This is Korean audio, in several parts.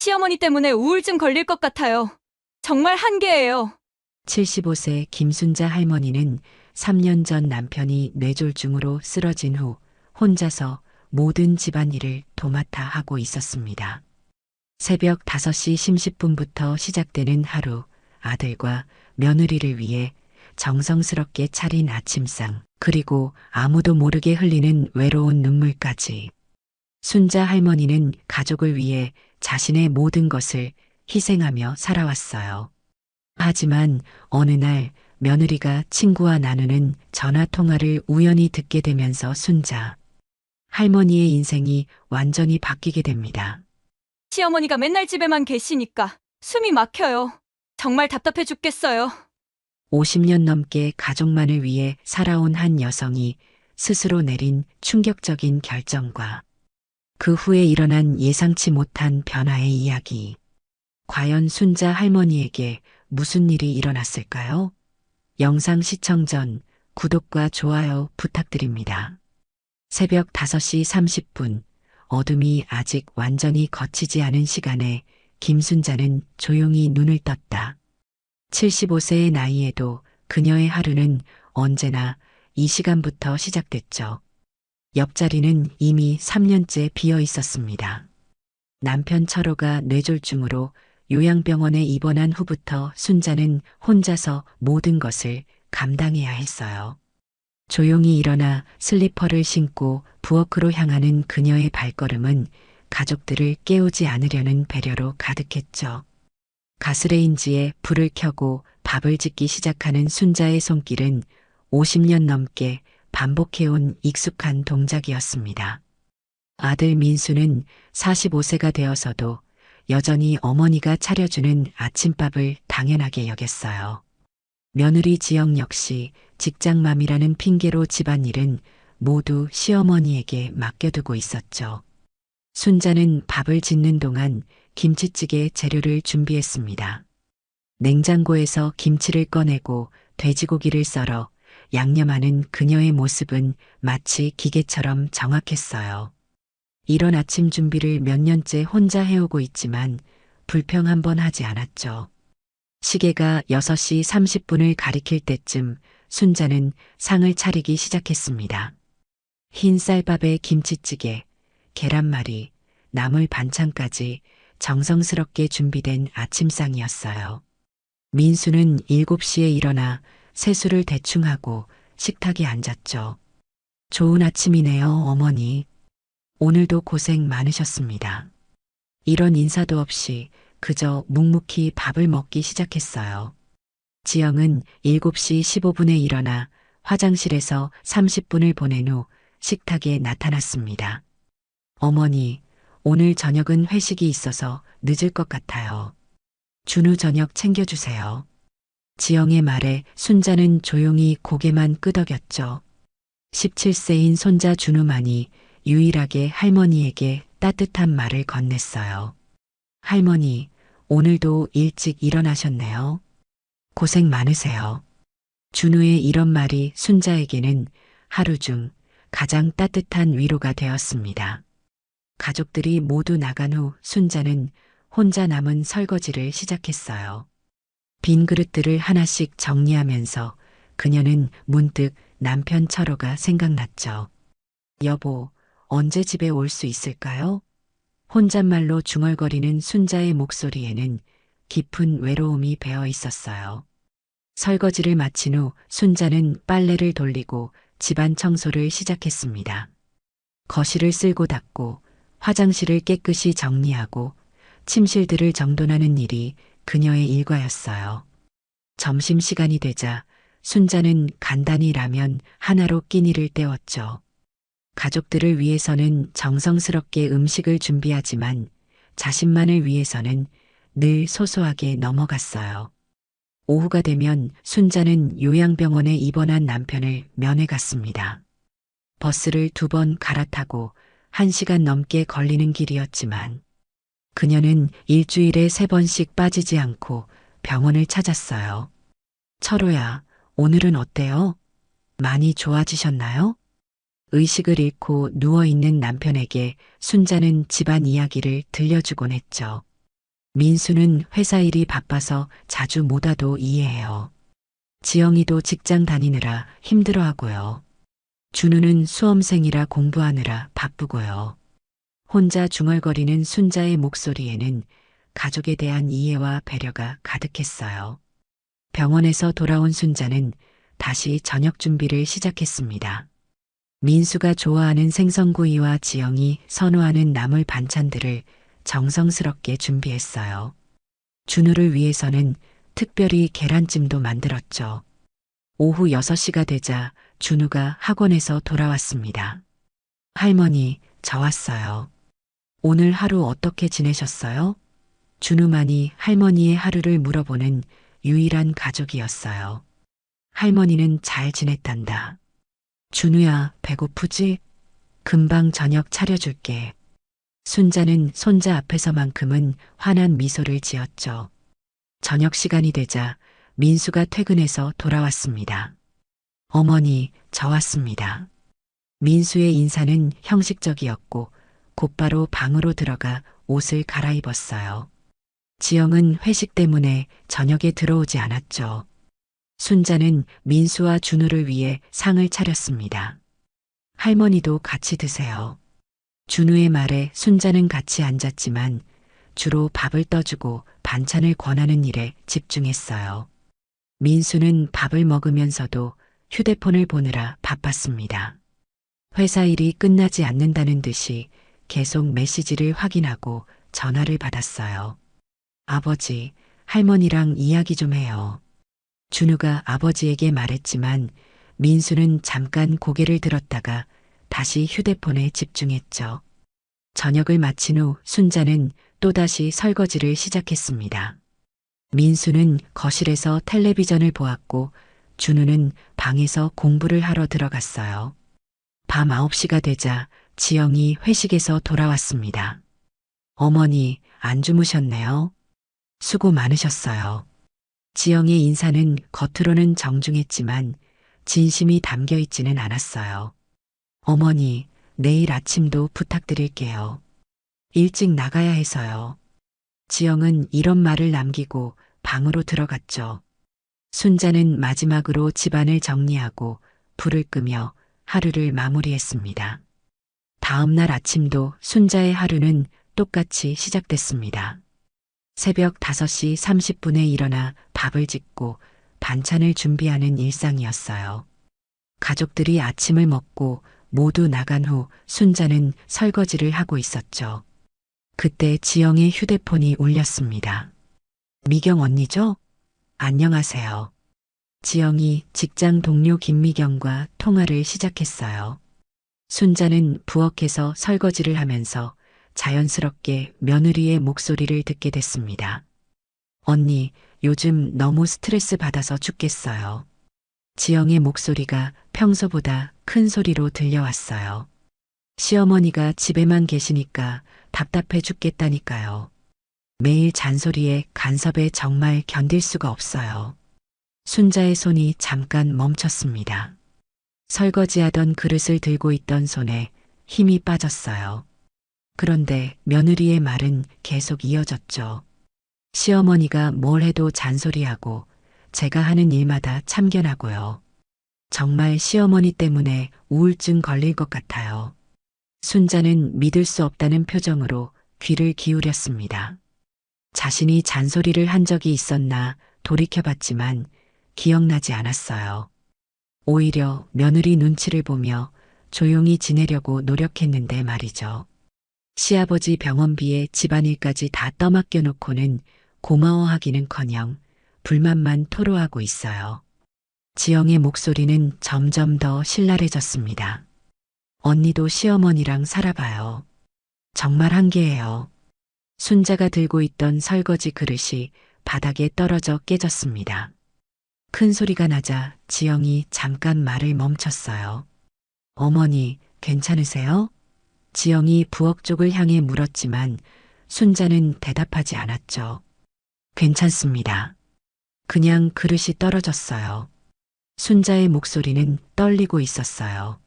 시어머니 때문에 우울증 걸릴 것 같아요. 정말 한계예요. 75세 김순자 할머니는 3년 전 남편이 뇌졸중으로 쓰러진 후 혼자서 모든 집안일을 도맡아 하고 있었습니다. 새벽 5시 30분부터 시작되는 하루, 아들과 며느리를 위해 정성스럽게 차린 아침상, 그리고 아무도 모르게 흘리는 외로운 눈물까지. 순자 할머니는 가족을 위해 자신의 모든 것을 희생하며 살아왔어요. 하지만 어느 날 며느리가 친구와 나누는 전화 통화를 우연히 듣게 되면서 순자 할머니의 인생이 완전히 바뀌게 됩니다. 시어머니가 맨날 집에만 계시니까 숨이 막혀요. 정말 답답해 죽겠어요. 50년 넘게 가족만을 위해 살아온 한 여성이 스스로 내린 충격적인 결정과 그 후에 일어난 예상치 못한 변화의 이야기. 과연 순자 할머니에게 무슨 일이 일어났을까요? 영상 시청 전 구독과 좋아요 부탁드립니다. 새벽 5시 30분, 어둠이 아직 완전히 걷히지 않은 시간에 김순자는 조용히 눈을 떴다. 75세의 나이에도 그녀의 하루는 언제나 이 시간부터 시작됐죠. 옆자리는 이미 3년째 비어 있었습니다. 남편 철호가 뇌졸중으로 요양병원에 입원한 후부터 순자는 혼자서 모든 것을 감당해야 했어요. 조용히 일어나 슬리퍼를 신고 부엌으로 향하는 그녀의 발걸음은 가족들을 깨우지 않으려는 배려로 가득했죠. 가스레인지에 불을 켜고 밥을 짓기 시작하는 순자의 손길은 50년 넘게 반복해온 익숙한 동작이었습니다. 아들 민수는 45세가 되어서도 여전히 어머니가 차려주는 아침밥을 당연하게 여겼어요. 며느리 지영 역시 직장맘이라는 핑계로 집안일은 모두 시어머니에게 맡겨두고 있었죠. 순자는 밥을 짓는 동안 김치찌개 재료를 준비했습니다. 냉장고에서 김치를 꺼내고 돼지고기를 썰어 양념하는 그녀의 모습은 마치 기계처럼 정확했어요. 이런 아침 준비를 몇 년째 혼자 해오고 있지만 불평 한 번 하지 않았죠. 시계가 6시 30분을 가리킬 때쯤 순자는 상을 차리기 시작했습니다. 흰 쌀밥에 김치찌개, 계란말이, 나물 반찬까지 정성스럽게 준비된 아침상이었어요. 민수는 7시에 일어나 세수를 대충 하고 식탁에 앉았죠. 좋은 아침이네요, 어머니. 오늘도 고생 많으셨습니다. 이런 인사도 없이 그저 묵묵히 밥을 먹기 시작했어요. 지영은 7시 15분에 일어나 화장실에서 30분을 보낸 후 식탁에 나타났습니다. 어머니, 오늘 저녁은 회식이 있어서 늦을 것 같아요. 준우 저녁 챙겨주세요. 지영의 말에 순자는 조용히 고개만 끄덕였죠. 17세인 손자 준우만이 유일하게 할머니에게 따뜻한 말을 건넸어요. 할머니, 오늘도 일찍 일어나셨네요. 고생 많으세요. 준우의 이런 말이 순자에게는 하루 중 가장 따뜻한 위로가 되었습니다. 가족들이 모두 나간 후 순자는 혼자 남은 설거지를 시작했어요. 빈 그릇들을 하나씩 정리하면서 그녀는 문득 남편 철호가 생각났죠. 여보, 언제 집에 올 수 있을까요? 혼잣말로 중얼거리는 순자의 목소리에는 깊은 외로움이 배어 있었어요. 설거지를 마친 후 순자는 빨래를 돌리고 집안 청소를 시작했습니다. 거실을 쓸고 닦고 화장실을 깨끗이 정리하고 침실들을 정돈하는 일이 그녀의 일과였어요. 점심시간이 되자 순자는 간단히 라면 하나로 끼니를 때웠죠. 가족들을 위해서는 정성스럽게 음식을 준비하지만 자신만을 위해서는 늘 소소하게 넘어갔어요. 오후가 되면 순자는 요양병원에 입원한 남편을 면회 갔습니다. 버스를 2번 갈아타고 1시간 넘게 걸리는 길이었지만 그녀는 일주일에 3번씩 빠지지 않고 병원을 찾았어요. 철호야, 오늘은 어때요? 많이 좋아지셨나요? 의식을 잃고 누워있는 남편에게 순자는 집안 이야기를 들려주곤 했죠. 민수는 회사 일이 바빠서 자주 못 와도 이해해요. 지영이도 직장 다니느라 힘들어하고요. 준우는 수험생이라 공부하느라 바쁘고요. 혼자 중얼거리는 순자의 목소리에는 가족에 대한 이해와 배려가 가득했어요. 병원에서 돌아온 순자는 다시 저녁 준비를 시작했습니다. 민수가 좋아하는 생선구이와 지영이 선호하는 나물 반찬들을 정성스럽게 준비했어요. 준우를 위해서는 특별히 계란찜도 만들었죠. 오후 6시가 되자 준우가 학원에서 돌아왔습니다. 할머니, 저 왔어요. 오늘 하루 어떻게 지내셨어요? 준우만이 할머니의 하루를 물어보는 유일한 가족이었어요. 할머니는 잘 지냈단다. 준우야, 배고프지? 금방 저녁 차려줄게. 순자는 손자 앞에서만큼은 환한 미소를 지었죠. 저녁 시간이 되자 민수가 퇴근해서 돌아왔습니다. 어머니, 저 왔습니다. 민수의 인사는 형식적이었고 곧바로 방으로 들어가 옷을 갈아입었어요. 지영은 회식 때문에 저녁에 들어오지 않았죠. 순자는 민수와 준우를 위해 상을 차렸습니다. 할머니도 같이 드세요. 준우의 말에 순자는 같이 앉았지만 주로 밥을 떠주고 반찬을 권하는 일에 집중했어요. 민수는 밥을 먹으면서도 휴대폰을 보느라 바빴습니다. 회사 일이 끝나지 않는다는 듯이 계속 메시지를 확인하고 전화를 받았어요. 아버지, 할머니랑 이야기 좀 해요. 준우가 아버지에게 말했지만 민수는 잠깐 고개를 들었다가 다시 휴대폰에 집중했죠. 저녁을 마친 후 순자는 또다시 설거지를 시작했습니다. 민수는 거실에서 텔레비전을 보았고 준우는 방에서 공부를 하러 들어갔어요. 밤 9시가 되자 지영이 회식에서 돌아왔습니다. 어머니, 안 주무셨네요. 수고 많으셨어요. 지영의 인사는 겉으로는 정중했지만 진심이 담겨 있지는 않았어요. 어머니, 내일 아침도 부탁드릴게요. 일찍 나가야 해서요. 지영은 이런 말을 남기고 방으로 들어갔죠. 순자는 마지막으로 집안을 정리하고 불을 끄며 하루를 마무리했습니다. 다음 날 아침도 순자의 하루는 똑같이 시작됐습니다. 새벽 5시 30분에 일어나 밥을 짓고 반찬을 준비하는 일상이었어요. 가족들이 아침을 먹고 모두 나간 후 순자는 설거지를 하고 있었죠. 그때 지영의 휴대폰이 울렸습니다. 미경 언니죠? 안녕하세요. 지영이 직장 동료 김미경과 통화를 시작했어요. 순자는 부엌에서 설거지를 하면서 자연스럽게 며느리의 목소리를 듣게 됐습니다. 언니, 요즘 너무 스트레스 받아서 죽겠어요. 지영의 목소리가 평소보다 큰 소리로 들려왔어요. 시어머니가 집에만 계시니까 답답해 죽겠다니까요. 매일 잔소리에 간섭에 정말 견딜 수가 없어요. 순자의 손이 잠깐 멈췄습니다. 설거지하던 그릇을 들고 있던 손에 힘이 빠졌어요. 그런데 며느리의 말은 계속 이어졌죠. 시어머니가 뭘 해도 잔소리하고 제가 하는 일마다 참견하고요. 정말 시어머니 때문에 우울증 걸릴 것 같아요. 순자는 믿을 수 없다는 표정으로 귀를 기울였습니다. 자신이 잔소리를 한 적이 있었나 돌이켜봤지만 기억나지 않았어요. 오히려 며느리 눈치를 보며 조용히 지내려고 노력했는데 말이죠. 시아버지 병원비에 집안일까지 다 떠맡겨 놓고는 고마워하기는커녕 불만만 토로하고 있어요. 지영의 목소리는 점점 더 신랄해졌습니다. 언니도 시어머니랑 살아봐요. 정말 한계예요. 순자가 들고 있던 설거지 그릇이 바닥에 떨어져 깨졌습니다. 큰 소리가 나자 지영이 잠깐 말을 멈췄어요. 어머니, 괜찮으세요? 지영이 부엌 쪽을 향해 물었지만 순자는 대답하지 않았죠. 괜찮습니다. 그냥 그릇이 떨어졌어요. 순자의 목소리는 떨리고 있었어요.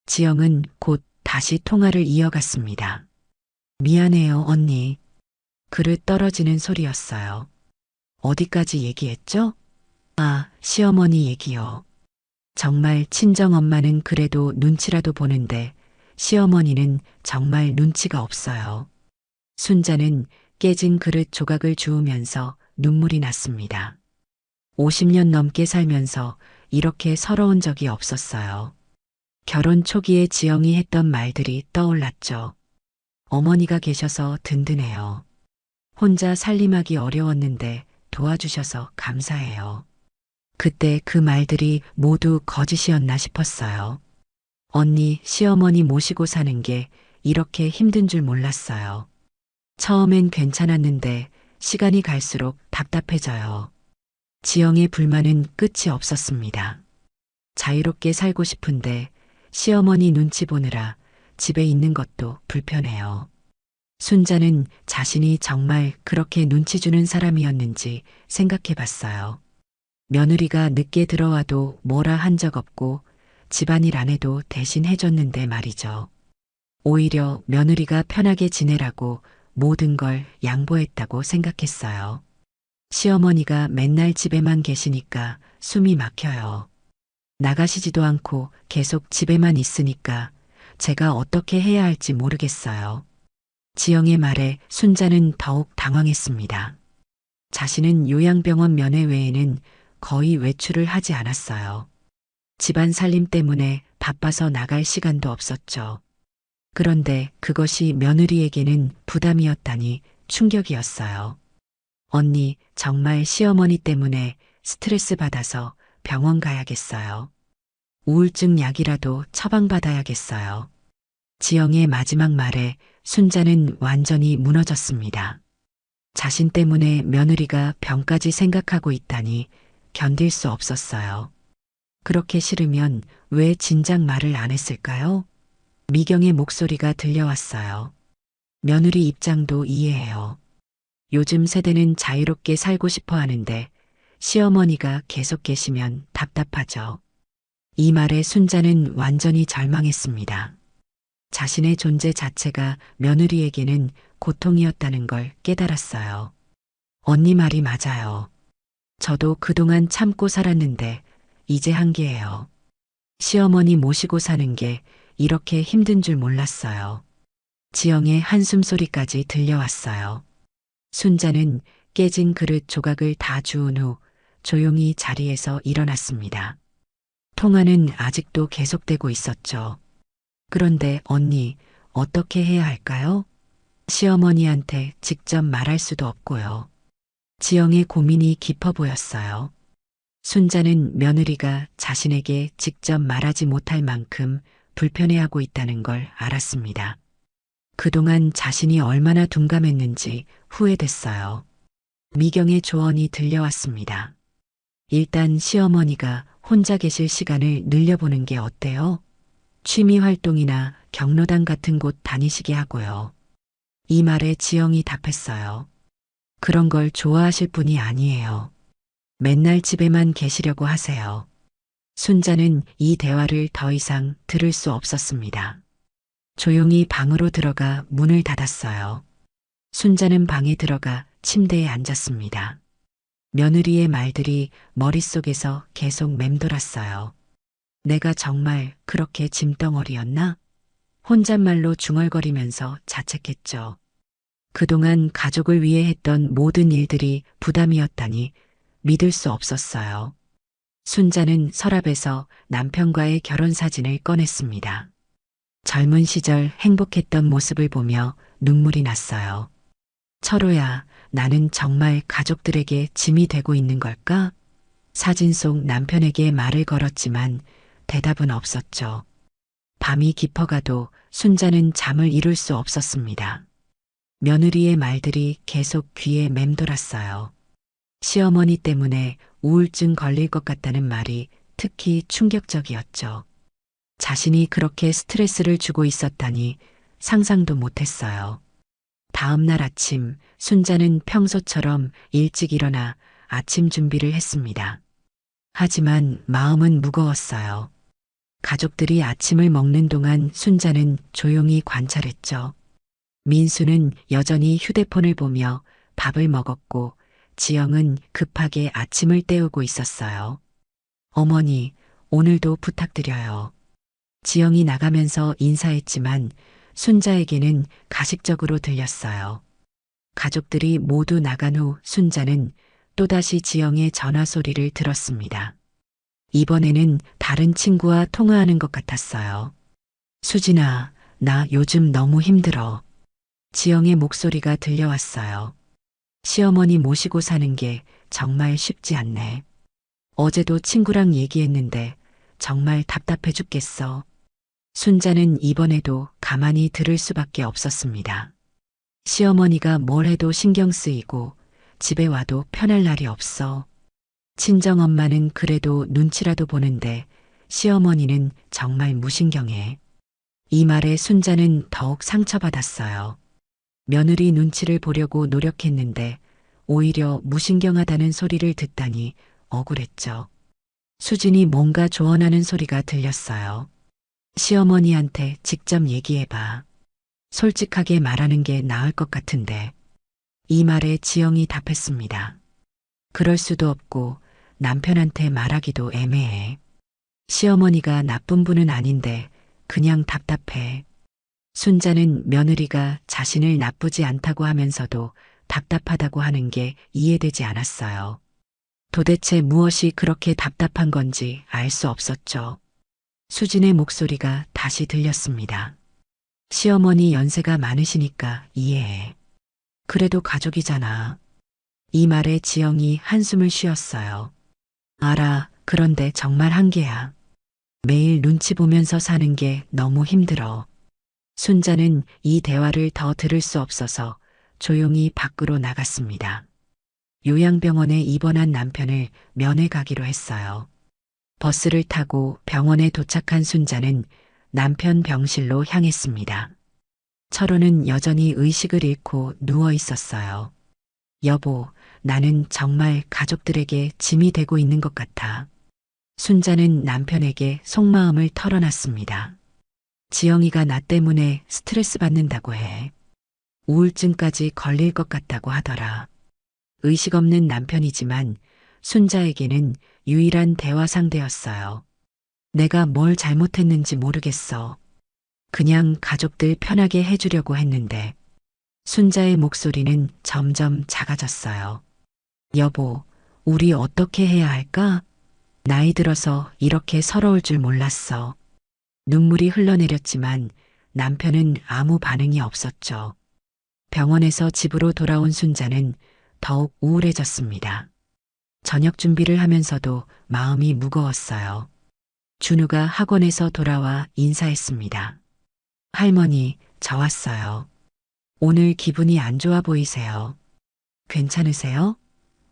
지영은 곧 다시 통화를 이어갔습니다. 미안해요, 언니. 그릇 떨어지는 소리였어요. 어디까지 얘기했죠? 아, 시어머니 얘기요. 정말 친정엄마는 그래도 눈치라도 보는데 시어머니는 정말 눈치가 없어요. 순자는 깨진 그릇 조각을 주우면서 눈물이 났습니다. 50년 넘게 살면서 이렇게 서러운 적이 없었어요. 결혼 초기에 지영이 했던 말들이 떠올랐죠. 어머니가 계셔서 든든해요. 혼자 살림하기 어려웠는데 도와주셔서 감사해요. 그때 그 말들이 모두 거짓이었나 싶었어요. 언니, 시어머니 모시고 사는 게 이렇게 힘든 줄 몰랐어요. 처음엔 괜찮았는데 시간이 갈수록 답답해져요. 지영의 불만은 끝이 없었습니다. 자유롭게 살고 싶은데 시어머니 눈치 보느라 집에 있는 것도 불편해요. 순자는 자신이 정말 그렇게 눈치 주는 사람이었는지 생각해 봤어요. 며느리가 늦게 들어와도 뭐라 한 적 없고 집안일 안 해도 대신 해줬는데 말이죠. 오히려 며느리가 편하게 지내라고 모든 걸 양보했다고 생각했어요. 시어머니가 맨날 집에만 계시니까 숨이 막혀요. 나가시지도 않고 계속 집에만 있으니까 제가 어떻게 해야 할지 모르겠어요. 지영의 말에 순자는 더욱 당황했습니다. 자신은 요양병원 면회 외에는 거의 외출을 하지 않았어요. 집안 살림 때문에 바빠서 나갈 시간도 없었죠. 그런데 그것이 며느리에게는 부담이었다니 충격이었어요. 언니, 정말 시어머니 때문에 스트레스 받아서 병원 가야겠어요. 우울증 약이라도 처방받아야겠어요. 지영의 마지막 말에 순자는 완전히 무너졌습니다. 자신 때문에 며느리가 병까지 생각하고 있다니 견딜 수 없었어요. 그렇게 싫으면 왜 진작 말을 안 했을까요? 미경의 목소리가 들려왔어요. 며느리 입장도 이해해요. 요즘 세대는 자유롭게 살고 싶어 하는데 시어머니가 계속 계시면 답답하죠. 이 말에 순자는 완전히 절망했습니다. 자신의 존재 자체가 며느리에게는 고통이었다는 걸 깨달았어요. 언니 말이 맞아요. 저도 그동안 참고 살았는데 이제 한계예요. 시어머니 모시고 사는 게 이렇게 힘든 줄 몰랐어요. 지영의 한숨 소리까지 들려왔어요. 순자는 깨진 그릇 조각을 다 주운 후 조용히 자리에서 일어났습니다. 통화는 아직도 계속되고 있었죠. 그런데 언니, 어떻게 해야 할까요? 시어머니한테 직접 말할 수도 없고요. 지영의 고민이 깊어 보였어요. 순자는 며느리가 자신에게 직접 말하지 못할 만큼 불편해하고 있다는 걸 알았습니다. 그동안 자신이 얼마나 둔감했는지 후회됐어요. 미경의 조언이 들려왔습니다. 일단 시어머니가 혼자 계실 시간을 늘려보는 게 어때요? 취미 활동이나 경로당 같은 곳 다니시게 하고요. 이 말에 지영이 답했어요. 그런 걸 좋아하실 분이 아니에요. 맨날 집에만 계시려고 하세요. 순자는 이 대화를 더 이상 들을 수 없었습니다. 조용히 방으로 들어가 문을 닫았어요. 순자는 방에 들어가 침대에 앉았습니다. 며느리의 말들이 머릿속에서 계속 맴돌았어요. 내가 정말 그렇게 짐덩어리였나? 혼잣말로 중얼거리면서 자책했죠. 그동안 가족을 위해 했던 모든 일들이 부담이었다니 믿을 수 없었어요. 순자는 서랍에서 남편과의 결혼 사진을 꺼냈습니다. 젊은 시절 행복했던 모습을 보며 눈물이 났어요. 철호야, 나는 정말 가족들에게 짐이 되고 있는 걸까? 사진 속 남편에게 말을 걸었지만 대답은 없었죠. 밤이 깊어가도 순자는 잠을 이룰 수 없었습니다. 며느리의 말들이 계속 귀에 맴돌았어요. 시어머니 때문에 우울증 걸릴 것 같다는 말이 특히 충격적이었죠. 자신이 그렇게 스트레스를 주고 있었다니 상상도 못했어요. 다음 날 아침, 순자는 평소처럼 일찍 일어나 아침 준비를 했습니다. 하지만 마음은 무거웠어요. 가족들이 아침을 먹는 동안 순자는 조용히 관찰했죠. 민수는 여전히 휴대폰을 보며 밥을 먹었고 지영은 급하게 아침을 때우고 있었어요. 어머니, 오늘도 부탁드려요. 지영이 나가면서 인사했지만 순자에게는 가식적으로 들렸어요. 가족들이 모두 나간 후 순자는 또다시 지영의 전화 소리를 들었습니다. 이번에는 다른 친구와 통화하는 것 같았어요. 수진아, 나 요즘 너무 힘들어. 지영의 목소리가 들려왔어요. 시어머니 모시고 사는 게 정말 쉽지 않네. 어제도 친구랑 얘기했는데 정말 답답해 죽겠어. 순자는 이번에도 가만히 들을 수밖에 없었습니다. 시어머니가 뭘 해도 신경 쓰이고 집에 와도 편할 날이 없어. 친정엄마는 그래도 눈치라도 보는데 시어머니는 정말 무신경해. 이 말에 순자는 더욱 상처받았어요. 며느리 눈치를 보려고 노력했는데 오히려 무신경하다는 소리를 듣다니 억울했죠. 수진이 뭔가 조언하는 소리가 들렸어요. 시어머니한테 직접 얘기해봐. 솔직하게 말하는 게 나을 것 같은데. 이 말에 지영이 답했습니다. 그럴 수도 없고 남편한테 말하기도 애매해. 시어머니가 나쁜 분은 아닌데 그냥 답답해. 순자는 며느리가 자신을 나쁘지 않다고 하면서도 답답하다고 하는 게 이해되지 않았어요. 도대체 무엇이 그렇게 답답한 건지 알 수 없었죠. 수진의 목소리가 다시 들렸습니다. 시어머니 연세가 많으시니까 이해해. 그래도 가족이잖아. 이 말에 지영이 한숨을 쉬었어요. 알아. 그런데 정말 한계야. 매일 눈치 보면서 사는 게 너무 힘들어. 순자는 이 대화를 더 들을 수 없어서 조용히 밖으로 나갔습니다. 요양병원에 입원한 남편을 면회 가기로 했어요. 버스를 타고 병원에 도착한 순자는 남편 병실로 향했습니다. 철호는 여전히 의식을 잃고 누워 있었어요. 여보, 나는 정말 가족들에게 짐이 되고 있는 것 같아. 순자는 남편에게 속마음을 털어놨습니다. 지영이가 나 때문에 스트레스 받는다고 해. 우울증까지 걸릴 것 같다고 하더라. 의식 없는 남편이지만 순자에게는 유일한 대화 상대였어요. 내가 뭘 잘못했는지 모르겠어. 그냥 가족들 편하게 해주려고 했는데. 순자의 목소리는 점점 작아졌어요. 여보, 우리 어떻게 해야 할까? 나이 들어서 이렇게 서러울 줄 몰랐어. 눈물이 흘러내렸지만 남편은 아무 반응이 없었죠. 병원에서 집으로 돌아온 순자는 더욱 우울해졌습니다. 저녁 준비를 하면서도 마음이 무거웠어요. 준우가 학원에서 돌아와 인사했습니다. 할머니, 저 왔어요. 오늘 기분이 안 좋아 보이세요. 괜찮으세요?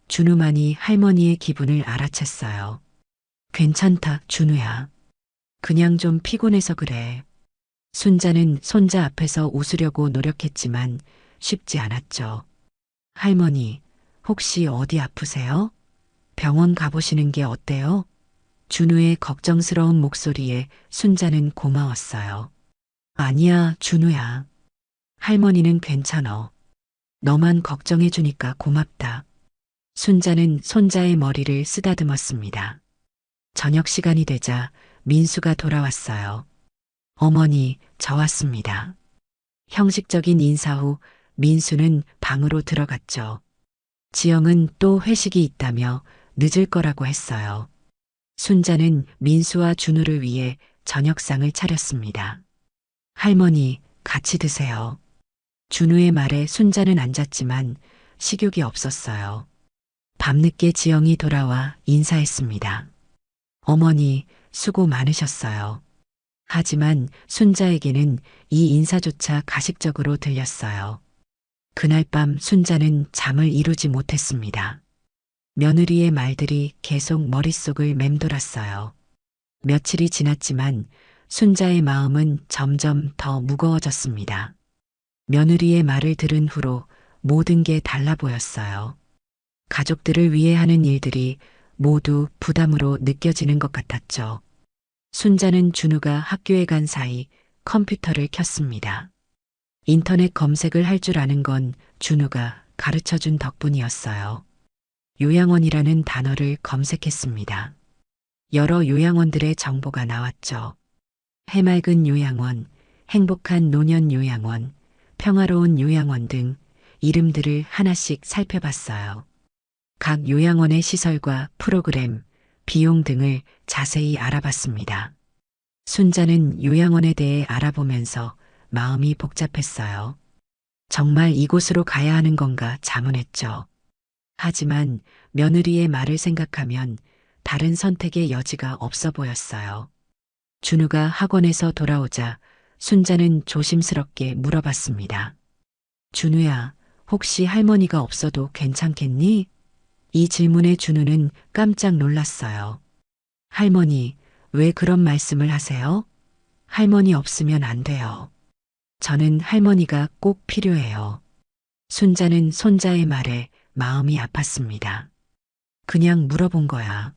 준우만이 할머니의 기분을 알아챘어요. 괜찮다, 준우야. 그냥 좀 피곤해서 그래. 순자는 손자 앞에서 웃으려고 노력했지만 쉽지 않았죠. 할머니, 혹시 어디 아프세요? 병원 가보시는 게 어때요? 준우의 걱정스러운 목소리에 순자는 고마웠어요. 아니야, 준우야. 할머니는 괜찮어. 너만 걱정해주니까 고맙다. 순자는 손자의 머리를 쓰다듬었습니다. 저녁 시간이 되자 민수가 돌아왔어요. 어머니, 저 왔습니다. 형식적인 인사 후 민수는 방으로 들어갔죠. 지영은 또 회식이 있다며 늦을 거라고 했어요. 순자는 민수와 준우를 위해 저녁상을 차렸습니다. 할머니, 같이 드세요. 준우의 말에 순자는 앉았지만 식욕이 없었어요. 밤늦게 지영이 돌아와 인사했습니다. 어머니, 수고 많으셨어요. 하지만 순자에게는 이 인사조차 가식적으로 들렸어요. 그날 밤 순자는 잠을 이루지 못했습니다. 며느리의 말들이 계속 머릿속을 맴돌았어요. 며칠이 지났지만 순자의 마음은 점점 더 무거워졌습니다. 며느리의 말을 들은 후로 모든 게 달라 보였어요. 가족들을 위해 하는 일들이 모두 부담으로 느껴지는 것 같았죠. 순자는 준우가 학교에 간 사이 컴퓨터를 켰습니다. 인터넷 검색을 할 줄 아는 건 준우가 가르쳐 준 덕분이었어요. 요양원이라는 단어를 검색했습니다. 여러 요양원들의 정보가 나왔죠. 해맑은 요양원, 행복한 노년 요양원, 평화로운 요양원 등 이름들을 하나씩 살펴봤어요. 각 요양원의 시설과 프로그램, 비용 등을 자세히 알아봤습니다. 순자는 요양원에 대해 알아보면서 마음이 복잡했어요. 정말 이곳으로 가야 하는 건가 자문했죠. 하지만 며느리의 말을 생각하면 다른 선택의 여지가 없어 보였어요. 준우가 학원에서 돌아오자 순자는 조심스럽게 물어봤습니다. 준우야, 혹시 할머니가 없어도 괜찮겠니? 이 질문에 준우는 깜짝 놀랐어요. 할머니, 왜 그런 말씀을 하세요? 할머니 없으면 안 돼요. 저는 할머니가 꼭 필요해요. 순자는 손자의 말에 마음이 아팠습니다. 그냥 물어본 거야.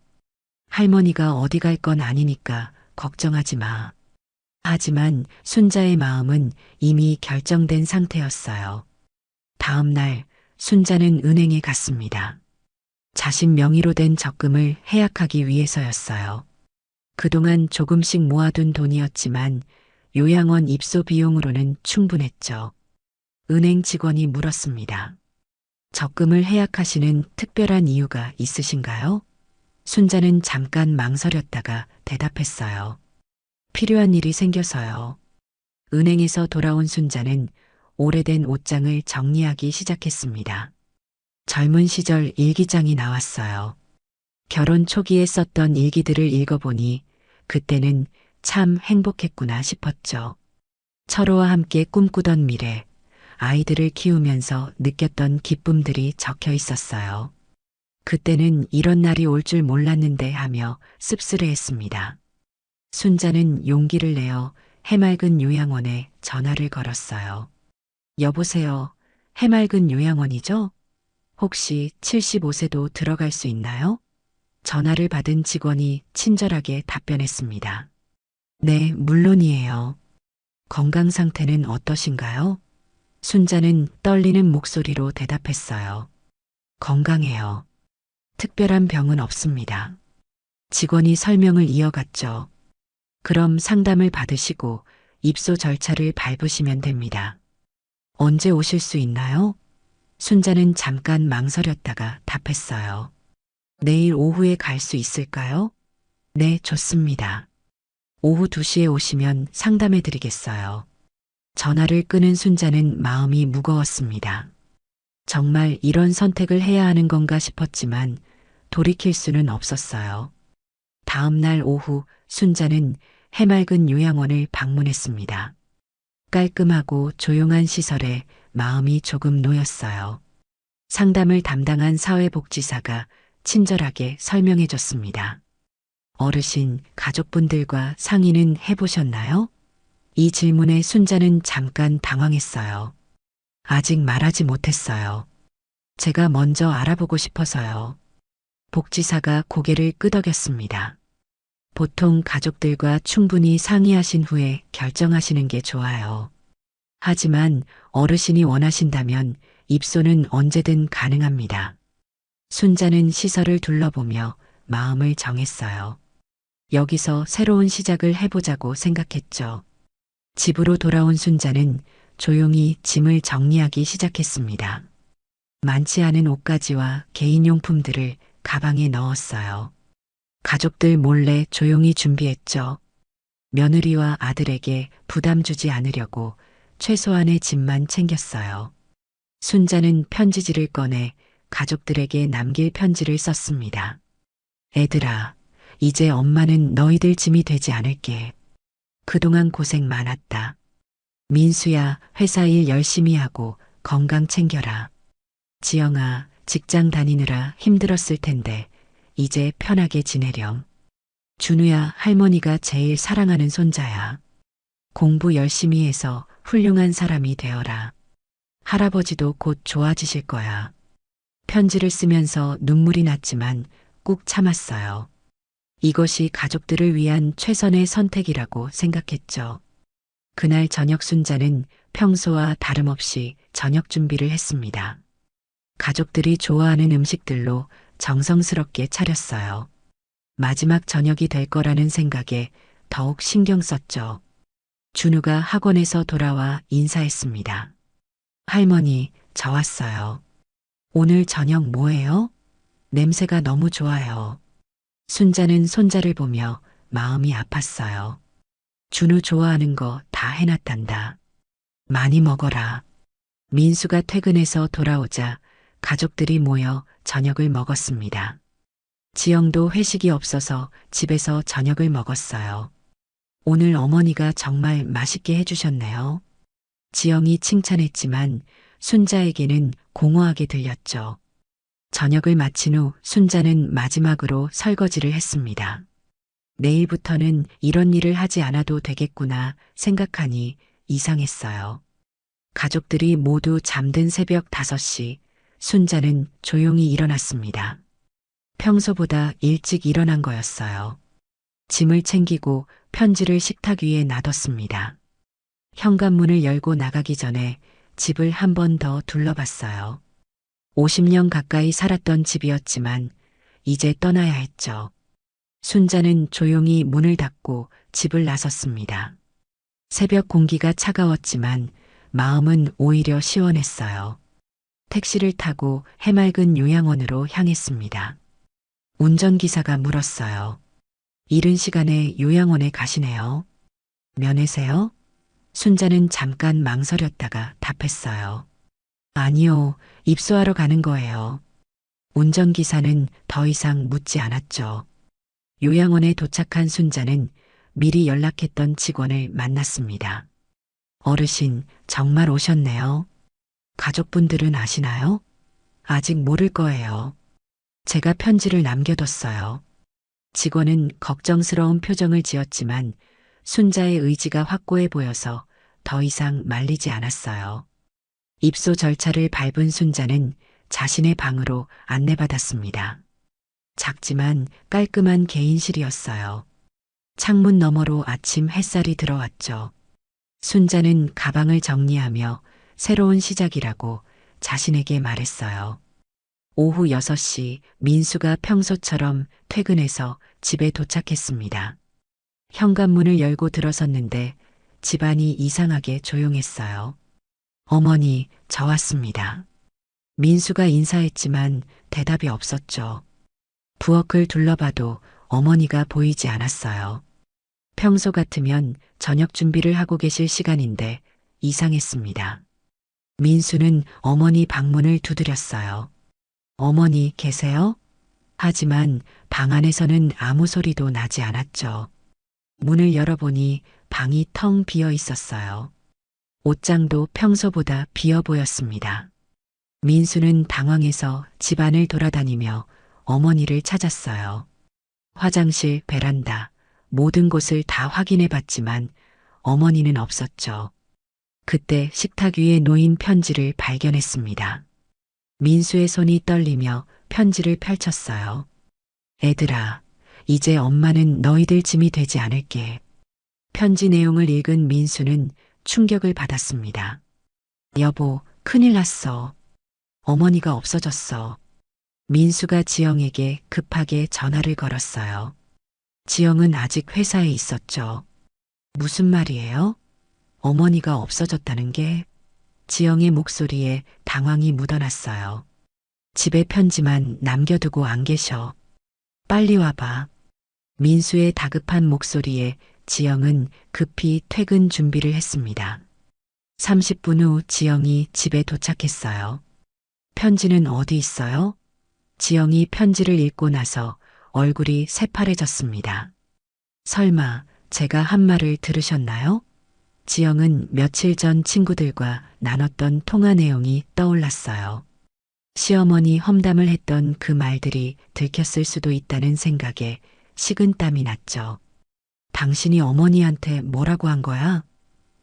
할머니가 어디 갈 건 아니니까 걱정하지 마. 하지만 순자의 마음은 이미 결정된 상태였어요. 다음 날 순자는 은행에 갔습니다. 자신 명의로 된 적금을 해약하기 위해서였어요. 그동안 조금씩 모아둔 돈이었지만 요양원 입소 비용으로는 충분했죠. 은행 직원이 물었습니다. 적금을 해약하시는 특별한 이유가 있으신가요? 순자는 잠깐 망설였다가 대답했어요. 필요한 일이 생겨서요. 은행에서 돌아온 순자는 오래된 옷장을 정리하기 시작했습니다. 젊은 시절 일기장이 나왔어요. 결혼 초기에 썼던 일기들을 읽어보니 그때는 참 행복했구나 싶었죠. 철호와 함께 꿈꾸던 미래, 아이들을 키우면서 느꼈던 기쁨들이 적혀 있었어요. 그때는 이런 날이 올 줄 몰랐는데 하며 씁쓸해했습니다. 순자는 용기를 내어 해맑은 요양원에 전화를 걸었어요. 여보세요. 해맑은 요양원이죠? 혹시 75세도 들어갈 수 있나요? 전화를 받은 직원이 친절하게 답변했습니다. 네, 물론이에요. 건강 상태는 어떠신가요? 순자는 떨리는 목소리로 대답했어요. 건강해요. 특별한 병은 없습니다. 직원이 설명을 이어갔죠. 그럼 상담을 받으시고 입소 절차를 밟으시면 됩니다. 언제 오실 수 있나요? 순자는 잠깐 망설였다가 답했어요. 내일 오후에 갈 수 있을까요? 네, 좋습니다. 오후 2시에 오시면 상담해 드리겠어요. 전화를 끊은 순자는 마음이 무거웠습니다. 정말 이런 선택을 해야 하는 건가 싶었지만 돌이킬 수는 없었어요. 다음 날 오후 순자는 해맑은 요양원을 방문했습니다. 깔끔하고 조용한 시설에 마음이 조금 놓였어요. 상담을 담당한 사회복지사가 친절하게 설명해 줬습니다. 어르신, 가족분들과 상의는 해보셨나요? 이 질문에 순자는 잠깐 당황했어요. 아직 말하지 못했어요. 제가 먼저 알아보고 싶어서요. 복지사가 고개를 끄덕였습니다. 보통 가족들과 충분히 상의하신 후에 결정하시는 게 좋아요. 하지만 어르신이 원하신다면 입소는 언제든 가능합니다. 순자는 시설을 둘러보며 마음을 정했어요. 여기서 새로운 시작을 해보자고 생각했죠. 집으로 돌아온 순자는 조용히 짐을 정리하기 시작했습니다. 많지 않은 옷가지와 개인용품들을 가방에 넣었어요. 가족들 몰래 조용히 준비했죠. 며느리와 아들에게 부담 주지 않으려고 최소한의 짐만 챙겼어요. 순자는 편지지를 꺼내 가족들에게 남길 편지를 썼습니다. 애들아, 이제 엄마는 너희들 짐이 되지 않을게. 그동안 고생 많았다. 민수야, 회사 일 열심히 하고 건강 챙겨라. 지영아, 직장 다니느라 힘들었을 텐데 이제 편하게 지내렴. 준우야, 할머니가 제일 사랑하는 손자야. 공부 열심히 해서 훌륭한 사람이 되어라. 할아버지도 곧 좋아지실 거야. 편지를 쓰면서 눈물이 났지만 꾹 참았어요. 이것이 가족들을 위한 최선의 선택이라고 생각했죠. 그날 저녁 순자는 평소와 다름없이 저녁 준비를 했습니다. 가족들이 좋아하는 음식들로 정성스럽게 차렸어요. 마지막 저녁이 될 거라는 생각에 더욱 신경 썼죠. 준우가 학원에서 돌아와 인사했습니다. 할머니, 저 왔어요. 오늘 저녁 뭐예요? 냄새가 너무 좋아요. 순자는 손자를 보며 마음이 아팠어요. 준우 좋아하는 거 다 해놨단다. 많이 먹어라. 민수가 퇴근해서 돌아오자 가족들이 모여 저녁을 먹었습니다. 지영도 회식이 없어서 집에서 저녁을 먹었어요. 오늘 어머니가 정말 맛있게 해주셨네요. 지영이 칭찬했지만 순자에게는 공허하게 들렸죠. 저녁을 마친 후 순자는 마지막으로 설거지를 했습니다. 내일부터는 이런 일을 하지 않아도 되겠구나 생각하니 이상했어요. 가족들이 모두 잠든 새벽 5시, 순자는 조용히 일어났습니다. 평소보다 일찍 일어난 거였어요. 짐을 챙기고 편지를 식탁 위에 놔뒀습니다. 현관문을 열고 나가기 전에 집을 한 번 더 둘러봤어요. 50년 가까이 살았던 집이었지만 이제 떠나야 했죠. 순자는 조용히 문을 닫고 집을 나섰습니다. 새벽 공기가 차가웠지만 마음은 오히려 시원했어요. 택시를 타고 해맑은 요양원으로 향했습니다. 운전기사가 물었어요. 이른 시간에 요양원에 가시네요. 면회세요? 순자는 잠깐 망설였다가 답했어요. 아니요, 입소하러 가는 거예요. 운전기사는 더 이상 묻지 않았죠. 요양원에 도착한 순자는 미리 연락했던 직원을 만났습니다. 어르신, 정말 오셨네요. 가족분들은 아시나요? 아직 모를 거예요. 제가 편지를 남겨뒀어요. 직원은 걱정스러운 표정을 지었지만 순자의 의지가 확고해 보여서 더 이상 말리지 않았어요. 입소 절차를 밟은 순자는 자신의 방으로 안내받았습니다. 작지만 깔끔한 개인실이었어요. 창문 너머로 아침 햇살이 들어왔죠. 순자는 가방을 정리하며 새로운 시작이라고 자신에게 말했어요. 오후 6시 민수가 평소처럼 퇴근해서 집에 도착했습니다. 현관문을 열고 들어섰는데 집안이 이상하게 조용했어요. 어머니, 저 왔습니다. 민수가 인사했지만 대답이 없었죠. 부엌을 둘러봐도 어머니가 보이지 않았어요. 평소 같으면 저녁 준비를 하고 계실 시간인데 이상했습니다. 민수는 어머니 방문을 두드렸어요. 어머니 계세요? 하지만 방 안에서는 아무 소리도 나지 않았죠. 문을 열어보니 방이 텅 비어 있었어요. 옷장도 평소보다 비어 보였습니다. 민수는 당황해서 집안을 돌아다니며 어머니를 찾았어요. 화장실, 베란다, 모든 곳을 다 확인해 봤지만 어머니는 없었죠. 그때 식탁 위에 놓인 편지를 발견했습니다. 민수의 손이 떨리며 편지를 펼쳤어요. 애들아, 이제 엄마는 너희들 짐이 되지 않을게. 편지 내용을 읽은 민수는 충격을 받았습니다. 여보, 큰일 났어. 어머니가 없어졌어. 민수가 지영에게 급하게 전화를 걸었어요. 지영은 아직 회사에 있었죠. 무슨 말이에요? 어머니가 없어졌다는 게? 지영의 목소리에 당황이 묻어났어요. 집에 편지만 남겨두고 안 계셔. 빨리 와봐. 민수의 다급한 목소리에 지영은 급히 퇴근 준비를 했습니다. 30분 후 지영이 집에 도착했어요. 편지는 어디 있어요? 지영이 편지를 읽고 나서 얼굴이 새파래졌습니다. 설마 제가 한 말을 들으셨나요? 지영은 며칠 전 친구들과 나눴던 통화 내용이 떠올랐어요. 시어머니 험담을 했던 그 말들이 들켰을 수도 있다는 생각에 식은땀이 났죠. 당신이 어머니한테 뭐라고 한 거야?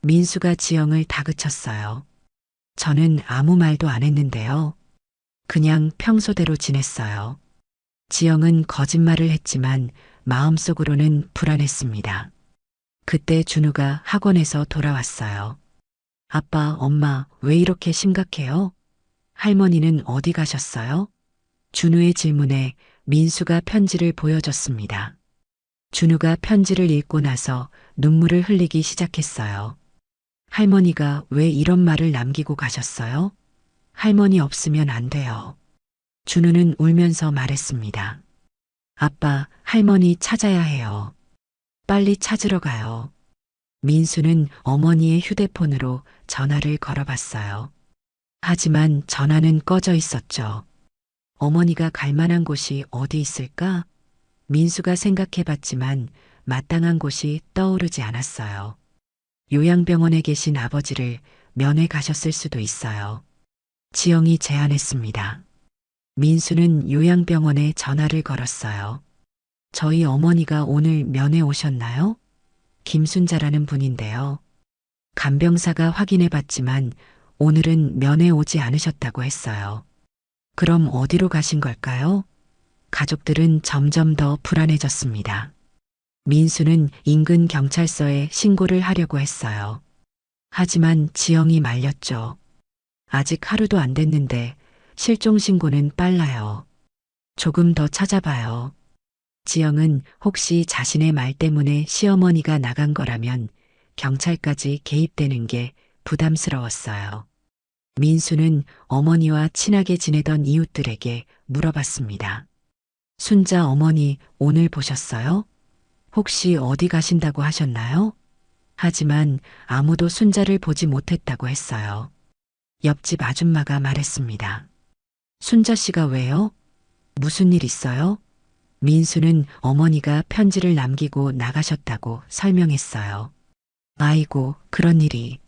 민수가 지영을 다그쳤어요. 저는 아무 말도 안 했는데요. 그냥 평소대로 지냈어요. 지영은 거짓말을 했지만 마음속으로는 불안했습니다. 그때 준우가 학원에서 돌아왔어요. 아빠, 엄마, 왜 이렇게 심각해요? 할머니는 어디 가셨어요? 준우의 질문에 민수가 편지를 보여줬습니다. 준우가 편지를 읽고 나서 눈물을 흘리기 시작했어요. 할머니가 왜 이런 말을 남기고 가셨어요? 할머니 없으면 안 돼요. 준우는 울면서 말했습니다. 아빠, 할머니 찾아야 해요. 빨리 찾으러 가요. 민수는 어머니의 휴대폰으로 전화를 걸어봤어요. 하지만 전화는 꺼져 있었죠. 어머니가 갈 만한 곳이 어디 있을까? 민수가 생각해 봤지만 마땅한 곳이 떠오르지 않았어요. 요양병원에 계신 아버지를 면회 가셨을 수도 있어요. 지영이 제안했습니다. 민수는 요양병원에 전화를 걸었어요. 저희 어머니가 오늘 면회 오셨나요? 김순자라는 분인데요. 간병사가 확인해 봤지만 오늘은 면회 오지 않으셨다고 했어요. 그럼 어디로 가신 걸까요? 가족들은 점점 더 불안해졌습니다. 민수는 인근 경찰서에 신고를 하려고 했어요. 하지만 지영이 말렸죠. 아직 하루도 안 됐는데 실종 신고는 빨라요. 조금 더 찾아봐요. 지영은 혹시 자신의 말 때문에 시어머니가 나간 거라면 경찰까지 개입되는 게 부담스러웠어요. 민수는 어머니와 친하게 지내던 이웃들에게 물어봤습니다. 순자 어머니 오늘 보셨어요? 혹시 어디 가신다고 하셨나요? 하지만 아무도 순자를 보지 못했다고 했어요. 옆집 아줌마가 말했습니다. 순자 씨가 왜요? 무슨 일 있어요? 민수는 어머니가 편지를 남기고 나가셨다고 설명했어요. 아이고, 그런 일이.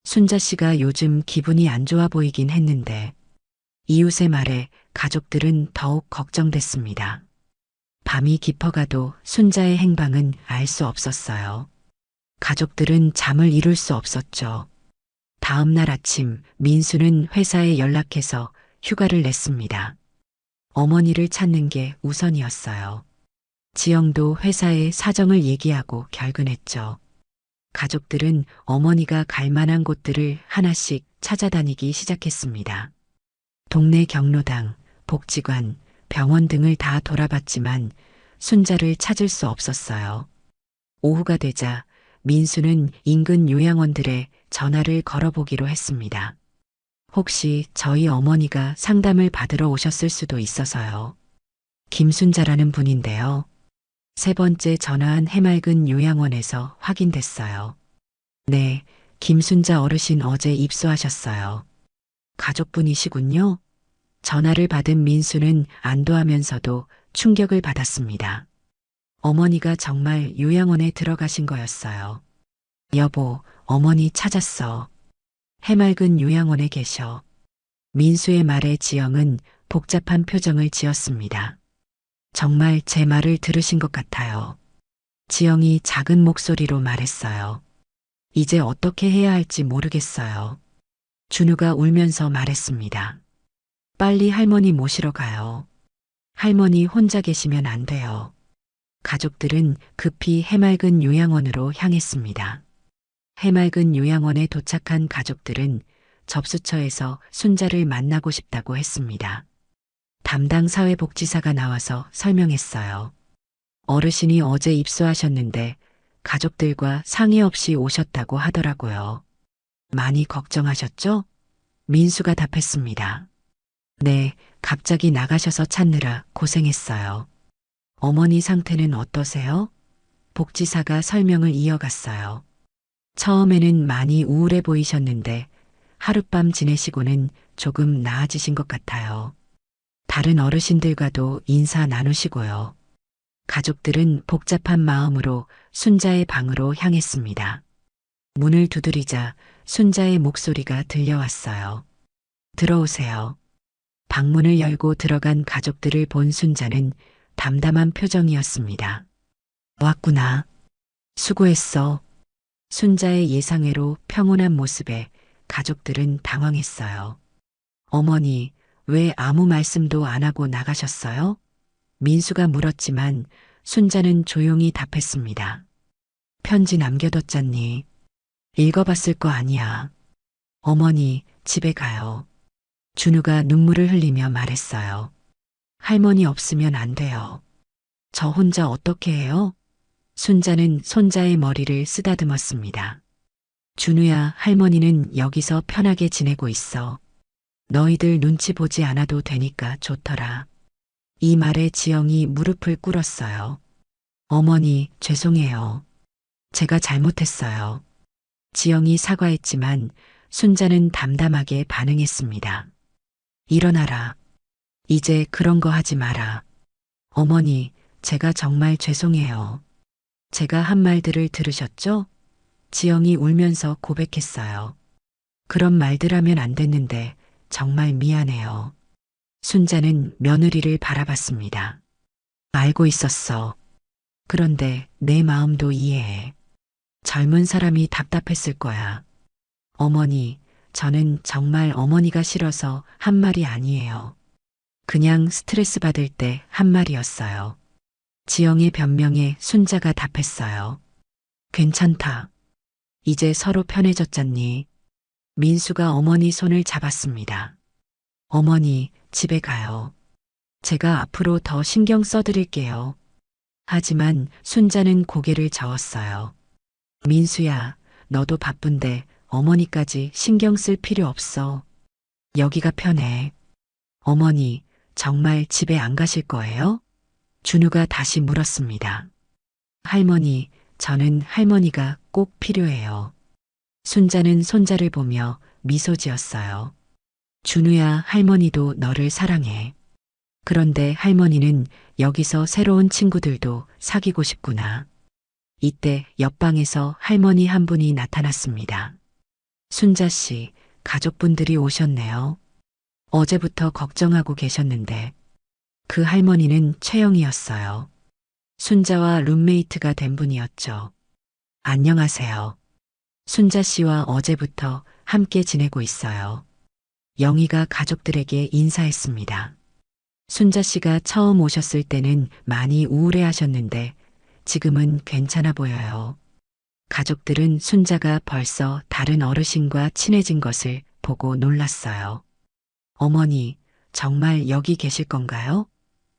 순자 씨가 요즘 기분이 안 좋아 보이긴 했는데 이웃의 말에 가족들은 더욱 걱정됐습니다. 밤이 깊어가도 순자의 행방은 알 수 없었어요. 가족들은 잠을 이룰 수 없었죠. 다음 날 아침 민수는 회사에 연락해서 휴가를 냈습니다. 어머니를 찾는 게 우선이었어요. 지영도 회사에 사정을 얘기하고 결근했죠. 가족들은 어머니가 갈 만한 곳들을 하나씩 찾아다니기 시작했습니다. 동네 경로당, 복지관, 병원 등을 다 돌아봤지만 순자를 찾을 수 없었어요. 오후가 되자 민수는 인근 요양원들에 전화를 걸어보기로 했습니다. 혹시 저희 어머니가 상담을 받으러 오셨을 수도 있어서요. 김순자라는 분인데요. 세 번째 전화한 해맑은 요양원에서 확인됐어요. 네, 김순자 어르신 어제 입소하셨어요. 가족분이시군요. 전화를 받은 민수는 안도하면서도 충격을 받았습니다. 어머니가 정말 요양원에 들어가신 거였어요. 여보, 어머니 찾았어. 해맑은 요양원에 계셔. 민수의 말에 지영은 복잡한 표정을 지었습니다. 정말 제 말을 들으신 것 같아요. 지영이 작은 목소리로 말했어요. 이제 어떻게 해야 할지 모르겠어요. 준우가 울면서 말했습니다. 빨리 할머니 모시러 가요. 할머니 혼자 계시면 안 돼요. 가족들은 급히 해맑은 요양원으로 향했습니다. 해맑은 요양원에 도착한 가족들은 접수처에서 순자를 만나고 싶다고 했습니다. 담당 사회복지사가 나와서 설명했어요. 어르신이 어제 입소하셨는데 가족들과 상의 없이 오셨다고 하더라고요. 많이 걱정하셨죠? 민수가 답했습니다. 네, 갑자기 나가셔서 찾느라 고생했어요. 어머니 상태는 어떠세요? 복지사가 설명을 이어갔어요. 처음에는 많이 우울해 보이셨는데 하룻밤 지내시고는 조금 나아지신 것 같아요. 다른 어르신들과도 인사 나누시고요. 가족들은 복잡한 마음으로 순자의 방으로 향했습니다. 문을 두드리자 순자의 목소리가 들려왔어요. 들어오세요. 방문을 열고 들어간 가족들을 본 순자는 담담한 표정이었습니다. 왔구나. 수고했어. 순자의 예상외로 평온한 모습에 가족들은 당황했어요. 어머니, 왜 아무 말씀도 안 하고 나가셨어요? 민수가 물었지만 순자는 조용히 답했습니다. 편지 남겨뒀잖니. 읽어봤을 거 아니야. 어머니, 집에 가요. 준우가 눈물을 흘리며 말했어요. 할머니 없으면 안 돼요. 저 혼자 어떻게 해요? 순자는 손자의 머리를 쓰다듬었습니다. 준우야, 할머니는 여기서 편하게 지내고 있어. 너희들 눈치 보지 않아도 되니까 좋더라. 이 말에 지영이 무릎을 꿇었어요. 어머니, 죄송해요. 제가 잘못했어요. 지영이 사과했지만 순자는 담담하게 반응했습니다. 일어나라. 이제 그런 거 하지 마라. 어머니, 제가 정말 죄송해요. 제가 한 말들을 들으셨죠? 지영이 울면서 고백했어요. 그런 말들 하면 안 됐는데 정말 미안해요. 순자는 며느리를 바라봤습니다. 알고 있었어. 그런데 내 마음도 이해해. 젊은 사람이 답답했을 거야. 어머니, 저는 정말 어머니가 싫어서 한 말이 아니에요. 그냥 스트레스 받을 때 한 말이었어요. 지영의 변명에 순자가 답했어요. 괜찮다. 이제 서로 편해졌잖니. 민수가 어머니 손을 잡았습니다. 어머니, 집에 가요. 제가 앞으로 더 신경 써드릴게요. 하지만 순자는 고개를 저었어요. 민수야, 너도 바쁜데 어머니까지 신경 쓸 필요 없어. 여기가 편해. 어머니, 정말 집에 안 가실 거예요? 준우가 다시 물었습니다. 할머니, 저는 할머니가 꼭 필요해요. 순자는 손자를 보며 미소 지었어요. 준우야, 할머니도 너를 사랑해. 그런데 할머니는 여기서 새로운 친구들도 사귀고 싶구나. 이때 옆방에서 할머니 한 분이 나타났습니다. 순자 씨, 가족분들이 오셨네요. 어제부터 걱정하고 계셨는데 그 할머니는 최영이었어요. 순자와 룸메이트가 된 분이었죠. 안녕하세요. 순자 씨와 어제부터 함께 지내고 있어요. 영희가 가족들에게 인사했습니다. 순자 씨가 처음 오셨을 때는 많이 우울해 하셨는데 지금은 괜찮아 보여요. 가족들은 순자가 벌써 다른 어르신과 친해진 것을 보고 놀랐어요. 어머니, 정말 여기 계실 건가요?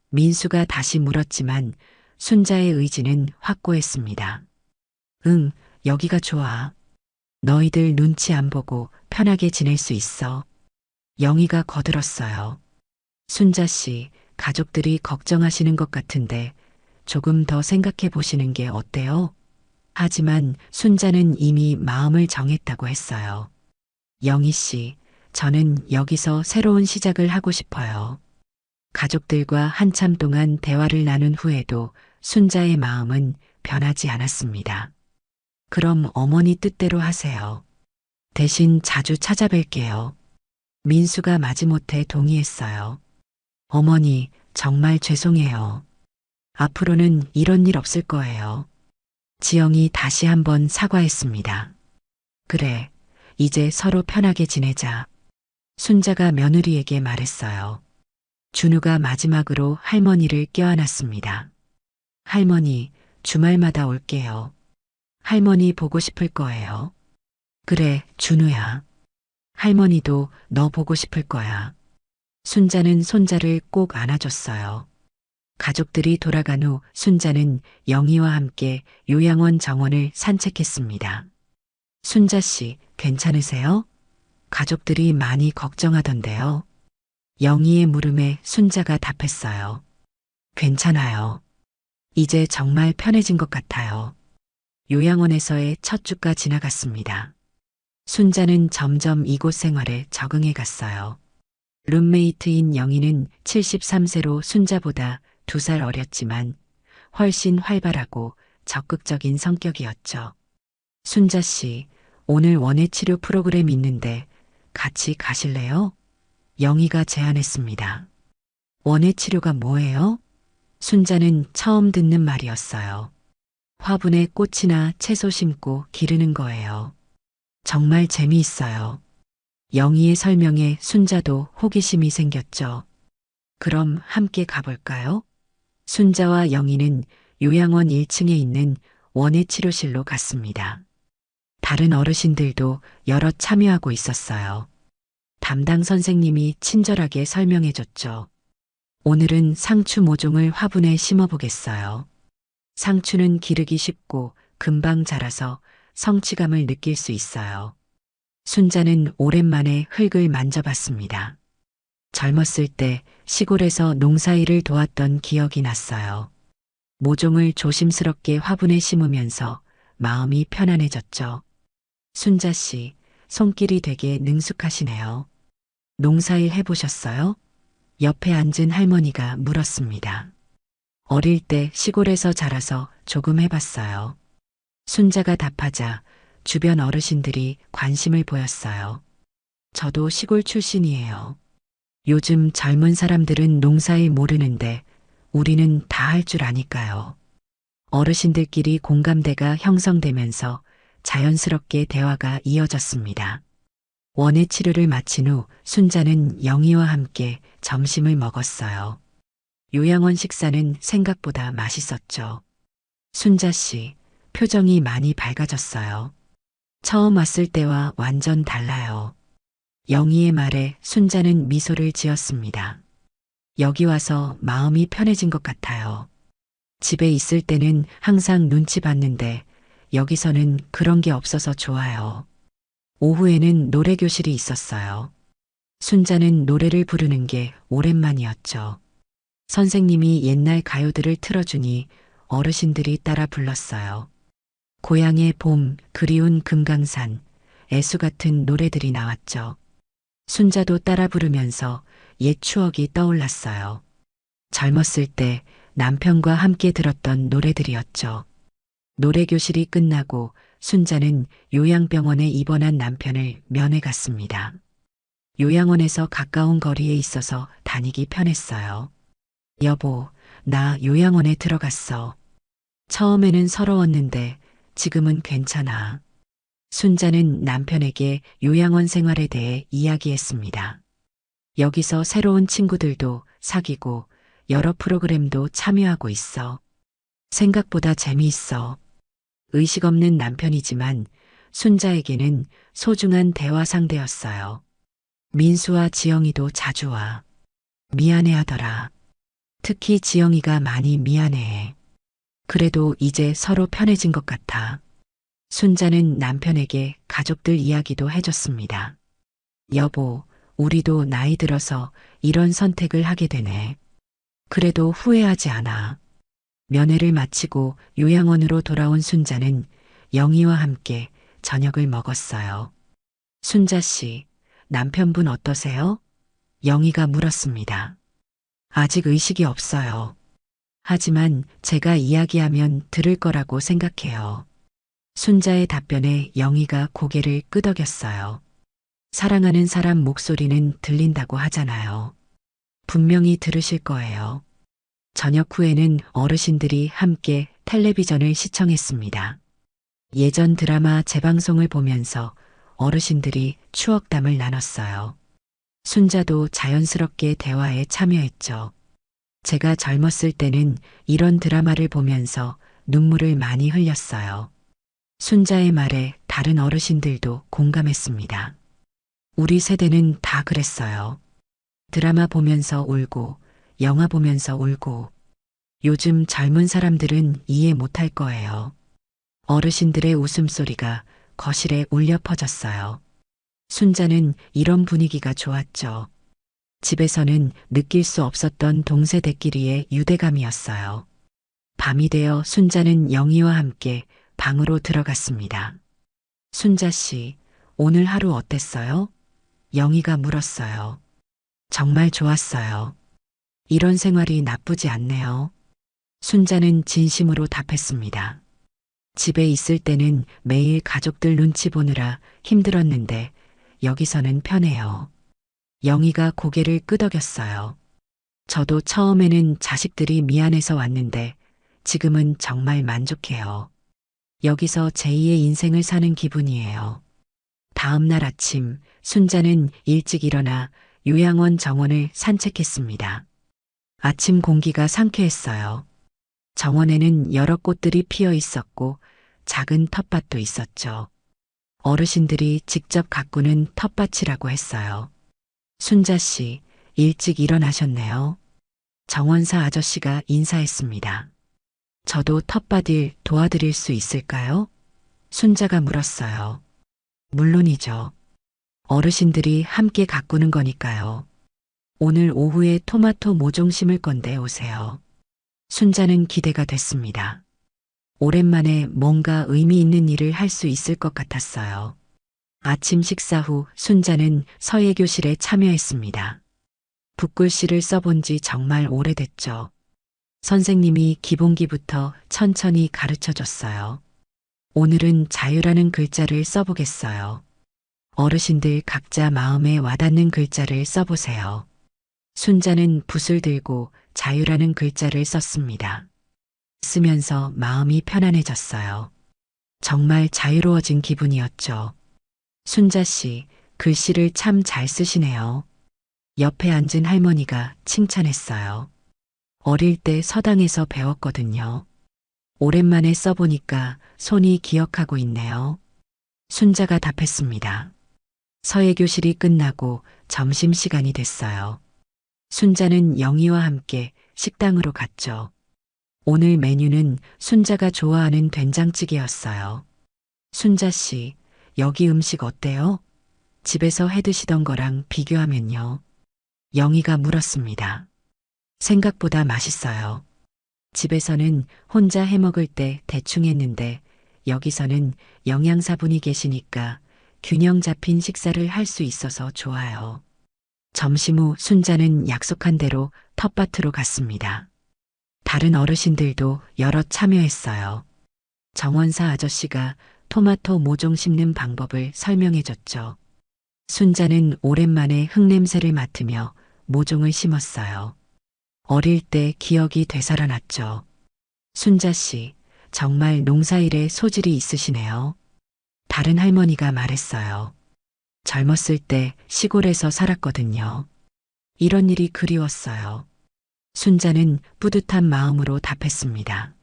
민수가 다시 물었지만 순자의 의지는 확고했습니다. 응, 여기가 좋아. 너희들 눈치 안 보고 편하게 지낼 수 있어. 영희가 거들었어요. 순자 씨, 가족들이 걱정하시는 것 같은데 조금 더 생각해 보시는 게 어때요? 하지만 순자는 이미 마음을 정했다고 했어요. 영희 씨, 저는 여기서 새로운 시작을 하고 싶어요. 가족들과 한참 동안 대화를 나눈 후에도 순자의 마음은 변하지 않았습니다. 그럼 어머니 뜻대로 하세요. 대신 자주 찾아뵐게요. 민수가 마지못해 동의했어요. 어머니, 정말 죄송해요. 앞으로는 이런 일 없을 거예요. 지영이 다시 한번 사과했습니다. 그래, 이제 서로 편하게 지내자. 순자가 며느리에게 말했어요. 준우가 마지막으로 할머니를 껴안았습니다. 할머니, 주말마다 올게요. 할머니 보고 싶을 거예요. 그래, 준우야. 할머니도 너 보고 싶을 거야. 순자는 손자를 꼭 안아줬어요. 가족들이 돌아간 후 순자는 영희와 함께 요양원 정원을 산책했습니다. 순자 씨, 괜찮으세요? 가족들이 많이 걱정하던데요. 영희의 물음에 순자가 답했어요. 괜찮아요. 이제 정말 편해진 것 같아요. 요양원에서의 첫 주가 지나갔습니다. 순자는 점점 이곳 생활에 적응해 갔어요. 룸메이트인 영희는 73세로 순자보다 2살 어렸지만 훨씬 활발하고 적극적인 성격이었죠. 순자 씨, 오늘 원예치료 프로그램 있는데 같이 가실래요? 영희가 제안했습니다. 원예치료가 뭐예요? 순자는 처음 듣는 말이었어요. 화분에 꽃이나 채소 심고 기르는 거예요. 정말 재미있어요. 영희의 설명에 순자도 호기심이 생겼죠. 그럼 함께 가볼까요? 순자와 영희는 요양원 1층에 있는 원예치료실로 갔습니다. 다른 어르신들도 여럿 참여하고 있었어요. 담당 선생님이 친절하게 설명해 줬죠. 오늘은 상추 모종을 화분에 심어보겠어요. 상추는 기르기 쉽고 금방 자라서 성취감을 느낄 수 있어요. 순자는 오랜만에 흙을 만져봤습니다. 젊었을 때 시골에서 농사일을 도왔던 기억이 났어요. 모종을 조심스럽게 화분에 심으면서 마음이 편안해졌죠. 순자 씨, 손길이 되게 능숙하시네요. 농사일 해보셨어요? 옆에 앉은 할머니가 물었습니다. 어릴 때 시골에서 자라서 조금 해봤어요. 순자가 답하자 주변 어르신들이 관심을 보였어요. 저도 시골 출신이에요. 요즘 젊은 사람들은 농사일 모르는데 우리는 다 할 줄 아니까요. 어르신들끼리 공감대가 형성되면서 자연스럽게 대화가 이어졌습니다. 원예 치료를 마친 후 순자는 영희와 함께 점심을 먹었어요. 요양원 식사는 생각보다 맛있었죠. 순자 씨, 표정이 많이 밝아졌어요. 처음 왔을 때와 완전 달라요. 영희의 말에 순자는 미소를 지었습니다. 여기 와서 마음이 편해진 것 같아요. 집에 있을 때는 항상 눈치 봤는데 여기서는 그런 게 없어서 좋아요. 오후에는 노래교실이 있었어요. 순자는 노래를 부르는 게 오랜만이었죠. 선생님이 옛날 가요들을 틀어주니 어르신들이 따라 불렀어요. 고향의 봄, 그리운 금강산, 애수 같은 노래들이 나왔죠. 순자도 따라 부르면서 옛 추억이 떠올랐어요. 젊었을 때 남편과 함께 들었던 노래들이었죠. 노래교실이 끝나고 순자는 요양병원에 입원한 남편을 면회 갔습니다. 요양원에서 가까운 거리에 있어서 다니기 편했어요. 여보, 나 요양원에 들어갔어. 처음에는 서러웠는데 지금은 괜찮아. 순자는 남편에게 요양원 생활에 대해 이야기했습니다. 여기서 새로운 친구들도 사귀고 여러 프로그램도 참여하고 있어. 생각보다 재미있어. 의식 없는 남편이지만 순자에게는 소중한 대화 상대였어요. 민수와 지영이도 자주 와. 미안해 하더라. 특히 지영이가 많이 미안해해. 그래도 이제 서로 편해진 것 같아. 순자는 남편에게 가족들 이야기도 해줬습니다. 여보, 우리도 나이 들어서 이런 선택을 하게 되네. 그래도 후회하지 않아. 면회를 마치고 요양원으로 돌아온 순자는 영희와 함께 저녁을 먹었어요. 순자 씨, 남편분 어떠세요? 영희가 물었습니다. 아직 의식이 없어요. 하지만 제가 이야기하면 들을 거라고 생각해요. 순자의 답변에 영희가 고개를 끄덕였어요. 사랑하는 사람 목소리는 들린다고 하잖아요. 분명히 들으실 거예요. 저녁 후에는 어르신들이 함께 텔레비전을 시청했습니다. 예전 드라마 재방송을 보면서 어르신들이 추억담을 나눴어요. 순자도 자연스럽게 대화에 참여했죠. 제가 젊었을 때는 이런 드라마를 보면서 눈물을 많이 흘렸어요. 순자의 말에 다른 어르신들도 공감했습니다. 우리 세대는 다 그랬어요. 드라마 보면서 울고, 영화 보면서 울고. 요즘 젊은 사람들은 이해 못할 거예요. 어르신들의 웃음소리가 거실에 울려 퍼졌어요. 순자는 이런 분위기가 좋았죠. 집에서는 느낄 수 없었던 동세대끼리의 유대감이었어요. 밤이 되어 순자는 영희와 함께 방으로 들어갔습니다. 순자 씨, 오늘 하루 어땠어요? 영희가 물었어요. 정말 좋았어요. 이런 생활이 나쁘지 않네요. 순자는 진심으로 답했습니다. 집에 있을 때는 매일 가족들 눈치 보느라 힘들었는데 여기서는 편해요. 영희가 고개를 끄덕였어요. 저도 처음에는 자식들이 미안해서 왔는데 지금은 정말 만족해요. 여기서 제2의 인생을 사는 기분이에요. 다음 날 아침 순자는 일찍 일어나 요양원 정원을 산책했습니다. 아침 공기가 상쾌했어요. 정원에는 여러 꽃들이 피어 있었고 작은 텃밭도 있었죠. 어르신들이 직접 가꾸는 텃밭이라고 했어요. 순자 씨, 일찍 일어나셨네요. 정원사 아저씨가 인사했습니다. 저도 텃밭일 도와드릴 수 있을까요? 순자가 물었어요. 물론이죠. 어르신들이 함께 가꾸는 거니까요. 오늘 오후에 토마토 모종 심을 건데 오세요. 순자는 기대가 됐습니다. 오랜만에 뭔가 의미 있는 일을 할 수 있을 것 같았어요. 아침 식사 후 순자는 서예교실에 참여했습니다. 붓글씨를 써본 지 정말 오래됐죠. 선생님이 기본기부터 천천히 가르쳐 줬어요. 오늘은 자유라는 글자를 써보겠어요. 어르신들 각자 마음에 와닿는 글자를 써보세요. 순자는 붓을 들고 자유라는 글자를 썼습니다. 쓰면서 마음이 편안해졌어요. 정말 자유로워진 기분이었죠. 순자 씨, 글씨를 참 잘 쓰시네요. 옆에 앉은 할머니가 칭찬했어요. 어릴 때 서당에서 배웠거든요. 오랜만에 써보니까 손이 기억하고 있네요. 순자가 답했습니다. 서예교실이 끝나고 점심시간이 됐어요. 순자는 영희와 함께 식당으로 갔죠. 오늘 메뉴는 순자가 좋아하는 된장찌개였어요. 순자 씨, 여기 음식 어때요? 집에서 해 드시던 거랑 비교하면요. 영희가 물었습니다. 생각보다 맛있어요. 집에서는 혼자 해 먹을 때 대충 했는데 여기서는 영양사분이 계시니까 균형 잡힌 식사를 할 수 있어서 좋아요. 점심 후 순자는 약속한 대로 텃밭으로 갔습니다. 다른 어르신들도 여럿 참여했어요. 정원사 아저씨가 토마토 모종 심는 방법을 설명해 줬죠. 순자는 오랜만에 흙냄새를 맡으며 모종을 심었어요. 어릴 때 기억이 되살아났죠. 순자 씨, 정말 농사일에 소질이 있으시네요. 다른 할머니가 말했어요. 젊었을 때 시골에서 살았거든요. 이런 일이 그리웠어요. 순자는 뿌듯한 마음으로 답했습니다.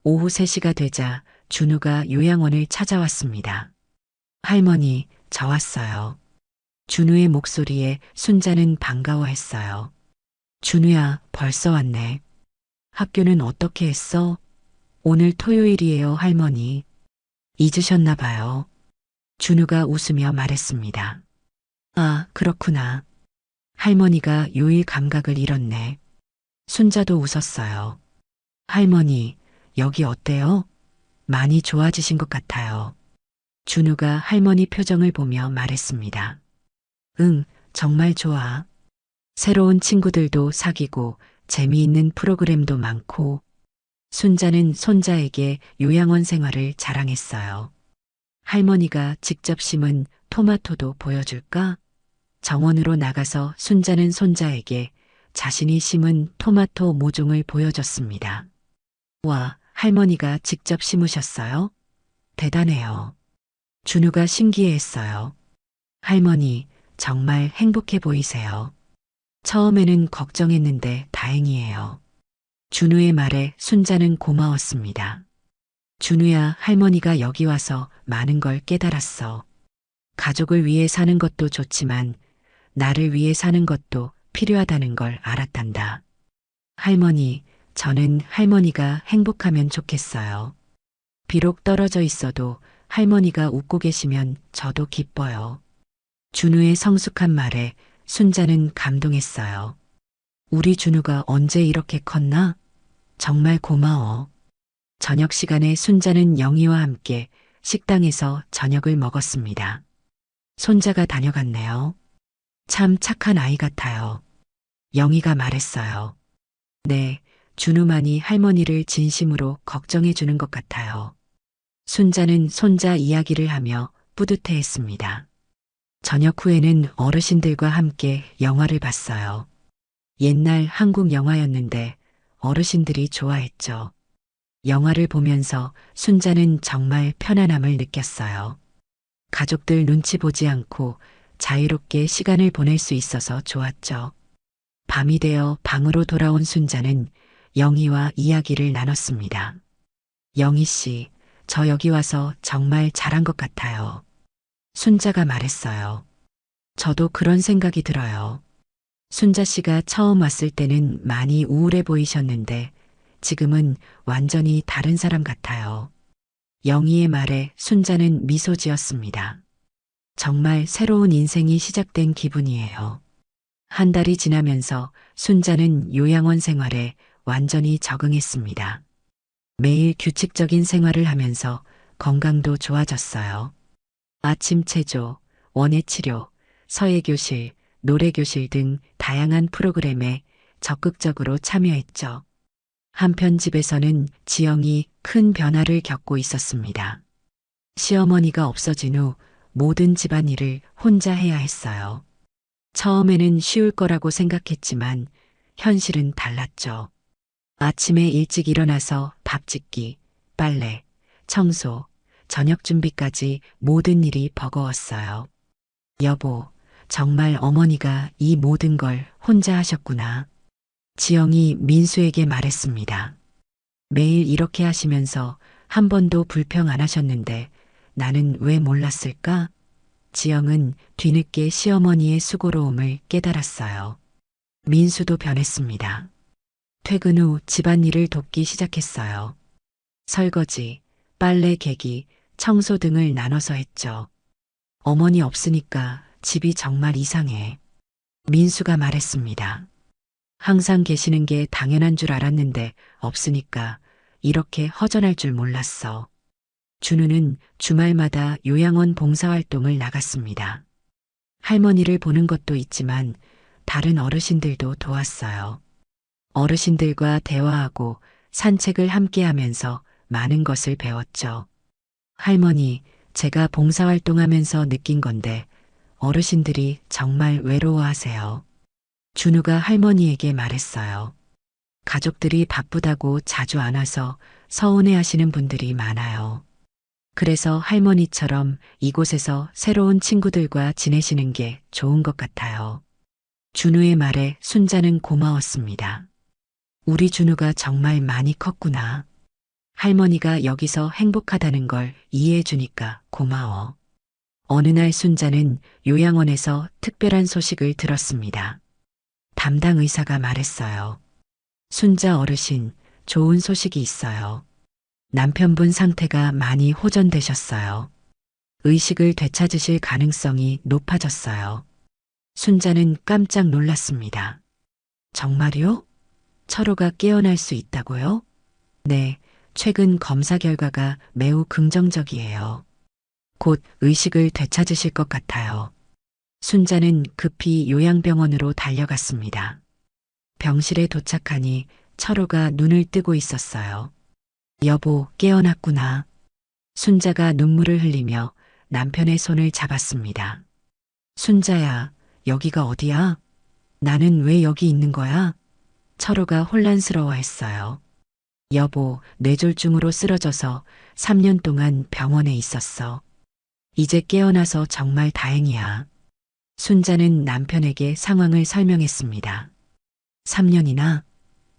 오후 3시가 되자 준우가 요양원을 찾아왔습니다. 할머니, 저 왔어요. 준우의 목소리에 순자는 반가워했어요. 준우야, 벌써 왔네. 학교는 어떻게 했어? 오늘 토요일이에요, 할머니. 잊으셨나 봐요. 준우가 웃으며 말했습니다. 아, 그렇구나. 할머니가 요일 감각을 잃었네. 순자도 웃었어요. 할머니, 여기 어때요? 많이 좋아지신 것 같아요. 준우가 할머니 표정을 보며 말했습니다. 응, 정말 좋아. 새로운 친구들도 사귀고 재미있는 프로그램도 많고. 순자는 손자에게 요양원 생활을 자랑했어요. 할머니가 직접 심은 토마토도 보여줄까? 정원으로 나가서 순자는 손자에게 자신이 심은 토마토 모종을 보여줬습니다. 와, 할머니가 직접 심으셨어요? 대단해요. 준우가 신기해했어요. 할머니, 정말 행복해 보이세요. 처음에는 걱정했는데 다행이에요. 준우의 말에 순자는 고마웠습니다. 준우야, 할머니가 여기 와서 많은 걸 깨달았어. 가족을 위해 사는 것도 좋지만 나를 위해 사는 것도 필요하다는 걸 알았단다. 할머니, 저는 할머니가 행복하면 좋겠어요. 비록 떨어져 있어도 할머니가 웃고 계시면 저도 기뻐요. 준우의 성숙한 말에 순자는 감동했어요. 우리 준우가 언제 이렇게 컸나? 정말 고마워. 저녁 시간에 순자는 영희와 함께 식당에서 저녁을 먹었습니다. 손자가 다녀갔네요. 참 착한 아이 같아요. 영희가 말했어요. 네, 준우만이 할머니를 진심으로 걱정해 주는 것 같아요. 순자는 손자 이야기를 하며 뿌듯해했습니다. 저녁 후에는 어르신들과 함께 영화를 봤어요. 옛날 한국 영화였는데 어르신들이 좋아했죠. 영화를 보면서 순자는 정말 편안함을 느꼈어요. 가족들 눈치 보지 않고 자유롭게 시간을 보낼 수 있어서 좋았죠. 밤이 되어 방으로 돌아온 순자는 영희와 이야기를 나눴습니다. 영희 씨, 저 여기 와서 정말 잘한 것 같아요. 순자가 말했어요. 저도 그런 생각이 들어요. 순자 씨가 처음 왔을 때는 많이 우울해 보이셨는데 지금은 완전히 다른 사람 같아요. 영희의 말에 순자는 미소 지었습니다. 정말 새로운 인생이 시작된 기분이에요. 한 달이 지나면서 순자는 요양원 생활에 완전히 적응했습니다. 매일 규칙적인 생활을 하면서 건강도 좋아졌어요. 아침 체조, 원예 치료, 서예 교실, 노래 교실 등 다양한 프로그램에 적극적으로 참여했죠. 한편 집에서는 지영이 큰 변화를 겪고 있었습니다. 시어머니가 없어진 후 모든 집안일을 혼자 해야 했어요. 처음에는 쉬울 거라고 생각했지만 현실은 달랐죠. 아침에 일찍 일어나서 밥 짓기, 빨래, 청소, 저녁 준비까지 모든 일이 버거웠어요. 여보, 정말 어머니가 이 모든 걸 혼자 하셨구나. 지영이 민수에게 말했습니다. 매일 이렇게 하시면서 한 번도 불평 안 하셨는데 나는 왜 몰랐을까? 지영은 뒤늦게 시어머니의 수고로움을 깨달았어요. 민수도 변했습니다. 퇴근 후 집안일을 돕기 시작했어요. 설거지, 빨래 개기, 청소 등을 나눠서 했죠. 어머니 없으니까 집이 정말 이상해. 민수가 말했습니다. 항상 계시는 게 당연한 줄 알았는데 없으니까 이렇게 허전할 줄 몰랐어. 준우는 주말마다 요양원 봉사활동을 나갔습니다. 할머니를 보는 것도 있지만 다른 어르신들도 도왔어요. 어르신들과 대화하고 산책을 함께 하면서 많은 것을 배웠죠. 할머니, 제가 봉사활동하면서 느낀 건데 어르신들이 정말 외로워하세요. 준우가 할머니에게 말했어요. 가족들이 바쁘다고 자주 안 와서 서운해 하시는 분들이 많아요. 그래서 할머니처럼 이곳에서 새로운 친구들과 지내시는 게 좋은 것 같아요. 준우의 말에 순자는 고마웠습니다. 우리 준우가 정말 많이 컸구나. 할머니가 여기서 행복하다는 걸 이해해 주니까 고마워. 어느 날 순자는 요양원에서 특별한 소식을 들었습니다. 담당 의사가 말했어요. 순자 어르신, 좋은 소식이 있어요. 남편분 상태가 많이 호전되셨어요. 의식을 되찾으실 가능성이 높아졌어요. 순자는 깜짝 놀랐습니다. 정말요? 철호가 깨어날 수 있다고요? 네, 최근 검사 결과가 매우 긍정적이에요. 곧 의식을 되찾으실 것 같아요. 순자는 급히 요양병원으로 달려갔습니다. 병실에 도착하니 철호가 눈을 뜨고 있었어요. 여보, 깨어났구나. 순자가 눈물을 흘리며 남편의 손을 잡았습니다. 순자야, 여기가 어디야? 나는 왜 여기 있는 거야? 철호가 혼란스러워했어요. 여보, 뇌졸중으로 쓰러져서 3년 동안 병원에 있었어. 이제 깨어나서 정말 다행이야. 순자는 남편에게 상황을 설명했습니다. 3년이나?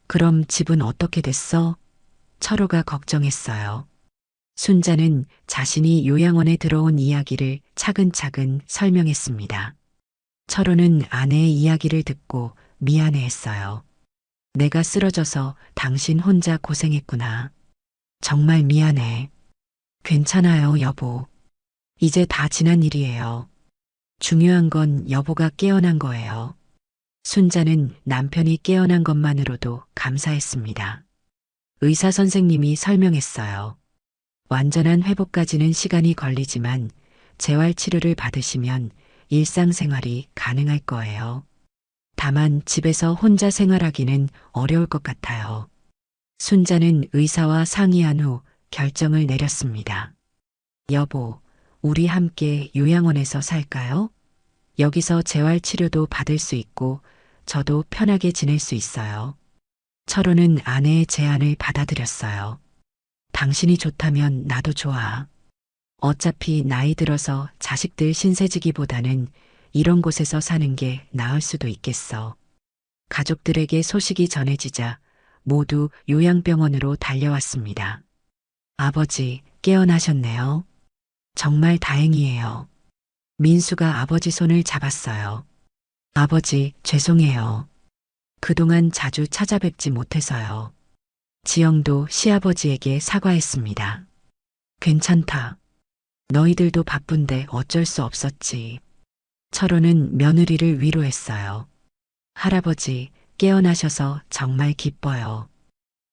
그럼 집은 어떻게 됐어? 철호가 걱정했어요. 순자는 자신이 요양원에 들어온 이야기를 차근차근 설명했습니다. 철호는 아내의 이야기를 듣고 미안해했어요. 내가 쓰러져서 당신 혼자 고생했구나. 정말 미안해. 괜찮아요, 여보. 이제 다 지난 일이에요. 중요한 건 여보가 깨어난 거예요. 순자는 남편이 깨어난 것만으로도 감사했습니다. 의사 선생님이 설명했어요. 완전한 회복까지는 시간이 걸리지만 재활 치료를 받으시면 일상생활이 가능할 거예요. 다만 집에서 혼자 생활하기는 어려울 것 같아요. 순자는 의사와 상의한 후 결정을 내렸습니다. 여보, 우리 함께 요양원에서 살까요? 여기서 재활 치료도 받을 수 있고 저도 편하게 지낼 수 있어요. 철호는 아내의 제안을 받아들였어요. 당신이 좋다면 나도 좋아. 어차피 나이 들어서 자식들 신세지기보다는 이런 곳에서 사는 게 나을 수도 있겠어. 가족들에게 소식이 전해지자 모두 요양병원으로 달려왔습니다. 아버지, 깨어나셨네요. 정말 다행이에요. 민수가 아버지 손을 잡았어요. 아버지, 죄송해요. 그동안 자주 찾아뵙지 못해서요. 지영도 시아버지에게 사과했습니다. 괜찮다. 너희들도 바쁜데 어쩔 수 없었지. 철호는 며느리를 위로했어요. 할아버지, 깨어나셔서 정말 기뻐요.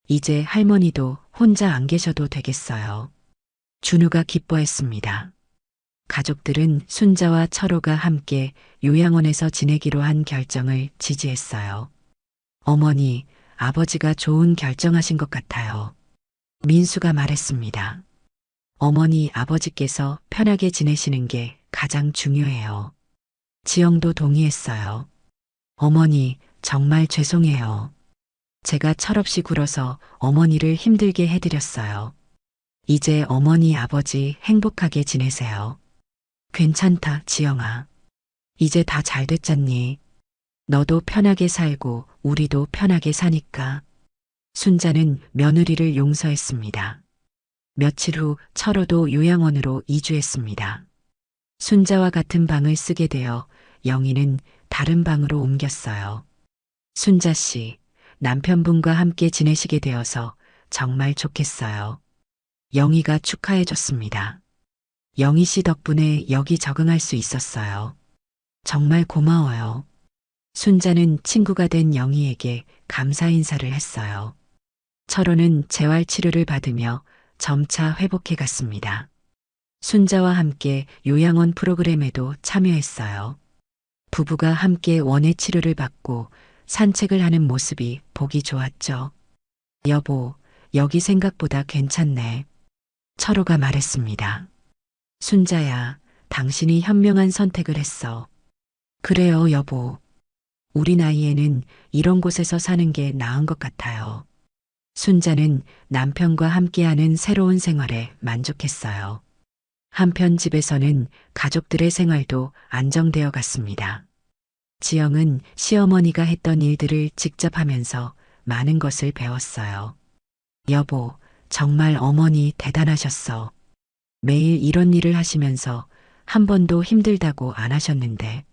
이제 할머니도 혼자 안 계셔도 되겠어요. 준우가 기뻐했습니다. 가족들은 순자와 철호가 함께 요양원에서 지내기로 한 결정을 지지했어요. 어머니, 아버지가 좋은 결정하신 것 같아요. 민수가 말했습니다. 어머니, 아버지께서 편하게 지내시는 게 가장 중요해요. 지영도 동의했어요. 어머니, 정말 죄송해요. 제가 철없이 굴어서 어머니를 힘들게 해드렸어요. 이제 어머니, 아버지 행복하게 지내세요. 괜찮다, 지영아. 이제 다 잘 됐잖니. 너도 편하게 살고 우리도 편하게 사니까. 순자는 며느리를 용서했습니다. 며칠 후 철호도 요양원으로 이주했습니다. 순자와 같은 방을 쓰게 되어 영희는 다른 방으로 옮겼어요. 순자 씨, 남편분과 함께 지내시게 되어서 정말 좋겠어요. 영희가 축하해줬습니다. 영희 씨 덕분에 여기 적응할 수 있었어요. 정말 고마워요. 순자는 친구가 된 영희에게 감사 인사를 했어요. 철호는 재활 치료를 받으며 점차 회복해 갔습니다. 순자와 함께 요양원 프로그램에도 참여했어요. 부부가 함께 원예 치료를 받고 산책을 하는 모습이 보기 좋았죠. 여보, 여기 생각보다 괜찮네. 철호가 말했습니다. 순자야, 당신이 현명한 선택을 했어. 그래요, 여보. 우리 나이에는 이런 곳에서 사는 게 나은 것 같아요. 순자는 남편과 함께하는 새로운 생활에 만족했어요. 한편 집에서는 가족들의 생활도 안정되어 갔습니다. 지영은 시어머니가 했던 일들을 직접 하면서 많은 것을 배웠어요. 여보, 정말 어머니 대단하셨어. 매일 이런 일을 하시면서 한 번도 힘들다고 안 하셨는데.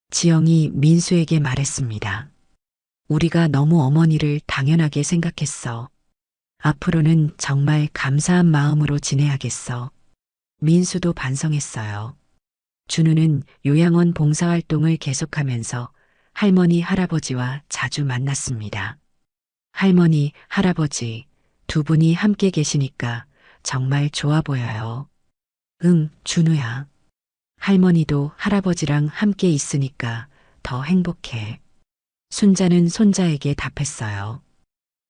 지영이 민수에게 말했습니다. 우리가 너무 어머니를 당연하게 생각했어. 앞으로는 정말 감사한 마음으로 지내야겠어. 민수도 반성했어요. 준우는 요양원 봉사활동을 계속하면서 할머니, 할아버지와 자주 만났습니다. 할머니, 할아버지, 두 분이 함께 계시니까 정말 좋아 보여요. 응, 준우야. 할머니도 할아버지랑 함께 있으니까 더 행복해. 순자는 손자에게 답했어요.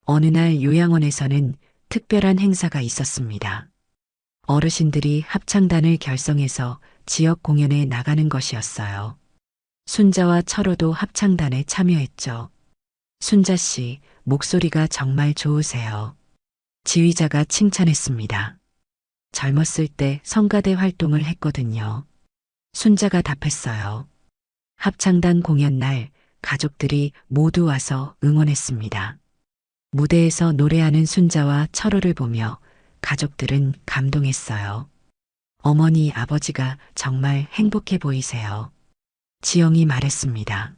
어느 날 요양원에서는 특별한 행사가 있었습니다. 어르신들이 합창단을 결성해서 지역 공연에 나가는 것이었어요. 순자와 철호도 합창단에 참여했죠. 순자 씨, 목소리가 정말 좋으세요. 지휘자가 칭찬했습니다. 젊었을 때 성가대 활동을 했거든요. 순자가 답했어요. 합창단 공연 날 가족들이 모두 와서 응원했습니다. 무대에서 노래하는 순자와 철호를 보며 가족들은 감동했어요. 어머니, 아버지가 정말 행복해 보이세요. 지영이 말했습니다.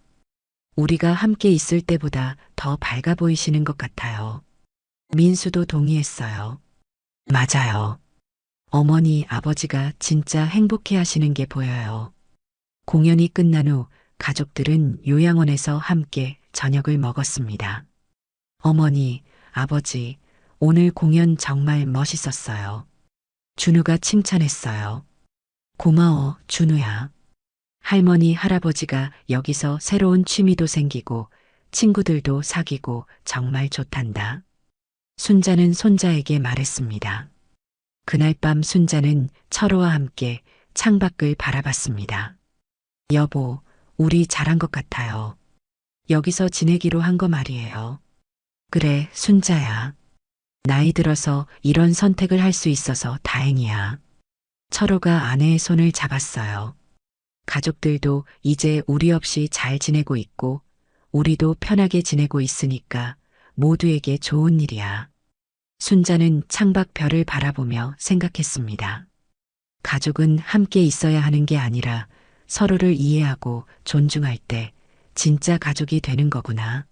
우리가 함께 있을 때보다 더 밝아 보이시는 것 같아요. 민수도 동의했어요. 맞아요. 어머니, 아버지가 진짜 행복해 하시는 게 보여요. 공연이 끝난 후 가족들은 요양원에서 함께 저녁을 먹었습니다. 어머니, 아버지, 오늘 공연 정말 멋있었어요. 준우가 칭찬했어요. 고마워, 준우야. 할머니, 할아버지가 여기서 새로운 취미도 생기고 친구들도 사귀고 정말 좋단다. 순자는 손자에게 말했습니다. 그날 밤 순자는 철호와 함께 창밖을 바라봤습니다. 여보, 우리 잘한 것 같아요. 여기서 지내기로 한 거 말이에요. 그래, 순자야. 나이 들어서 이런 선택을 할 수 있어서 다행이야. 철호가 아내의 손을 잡았어요. 가족들도 이제 우리 없이 잘 지내고 있고 우리도 편하게 지내고 있으니까 모두에게 좋은 일이야. 순자는 창밖 별을 바라보며 생각했습니다. 가족은 함께 있어야 하는 게 아니라 서로를 이해하고 존중할 때 진짜 가족이 되는 거구나.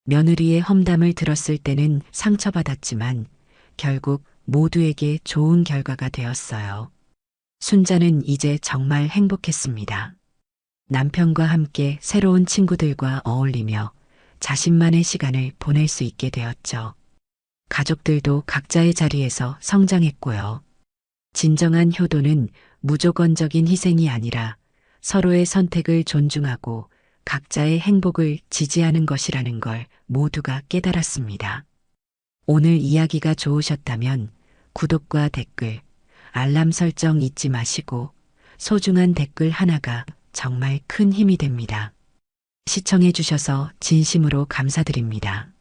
며느리의 험담을 들었을 때는 상처받았지만 결국 모두에게 좋은 결과가 되었어요. 순자는 이제 정말 행복했습니다. 남편과 함께 새로운 친구들과 어울리며 자신만의 시간을 보낼 수 있게 되었죠. 가족들도 각자의 자리에서 성장했고요. 진정한 효도는 무조건적인 희생이 아니라 서로의 선택을 존중하고 각자의 행복을 지지하는 것이라는 걸 모두가 깨달았습니다. 오늘 이야기가 좋으셨다면 구독과 댓글, 알람 설정 잊지 마시고 소중한 댓글 하나가 정말 큰 힘이 됩니다. 시청해 주셔서 진심으로 감사드립니다.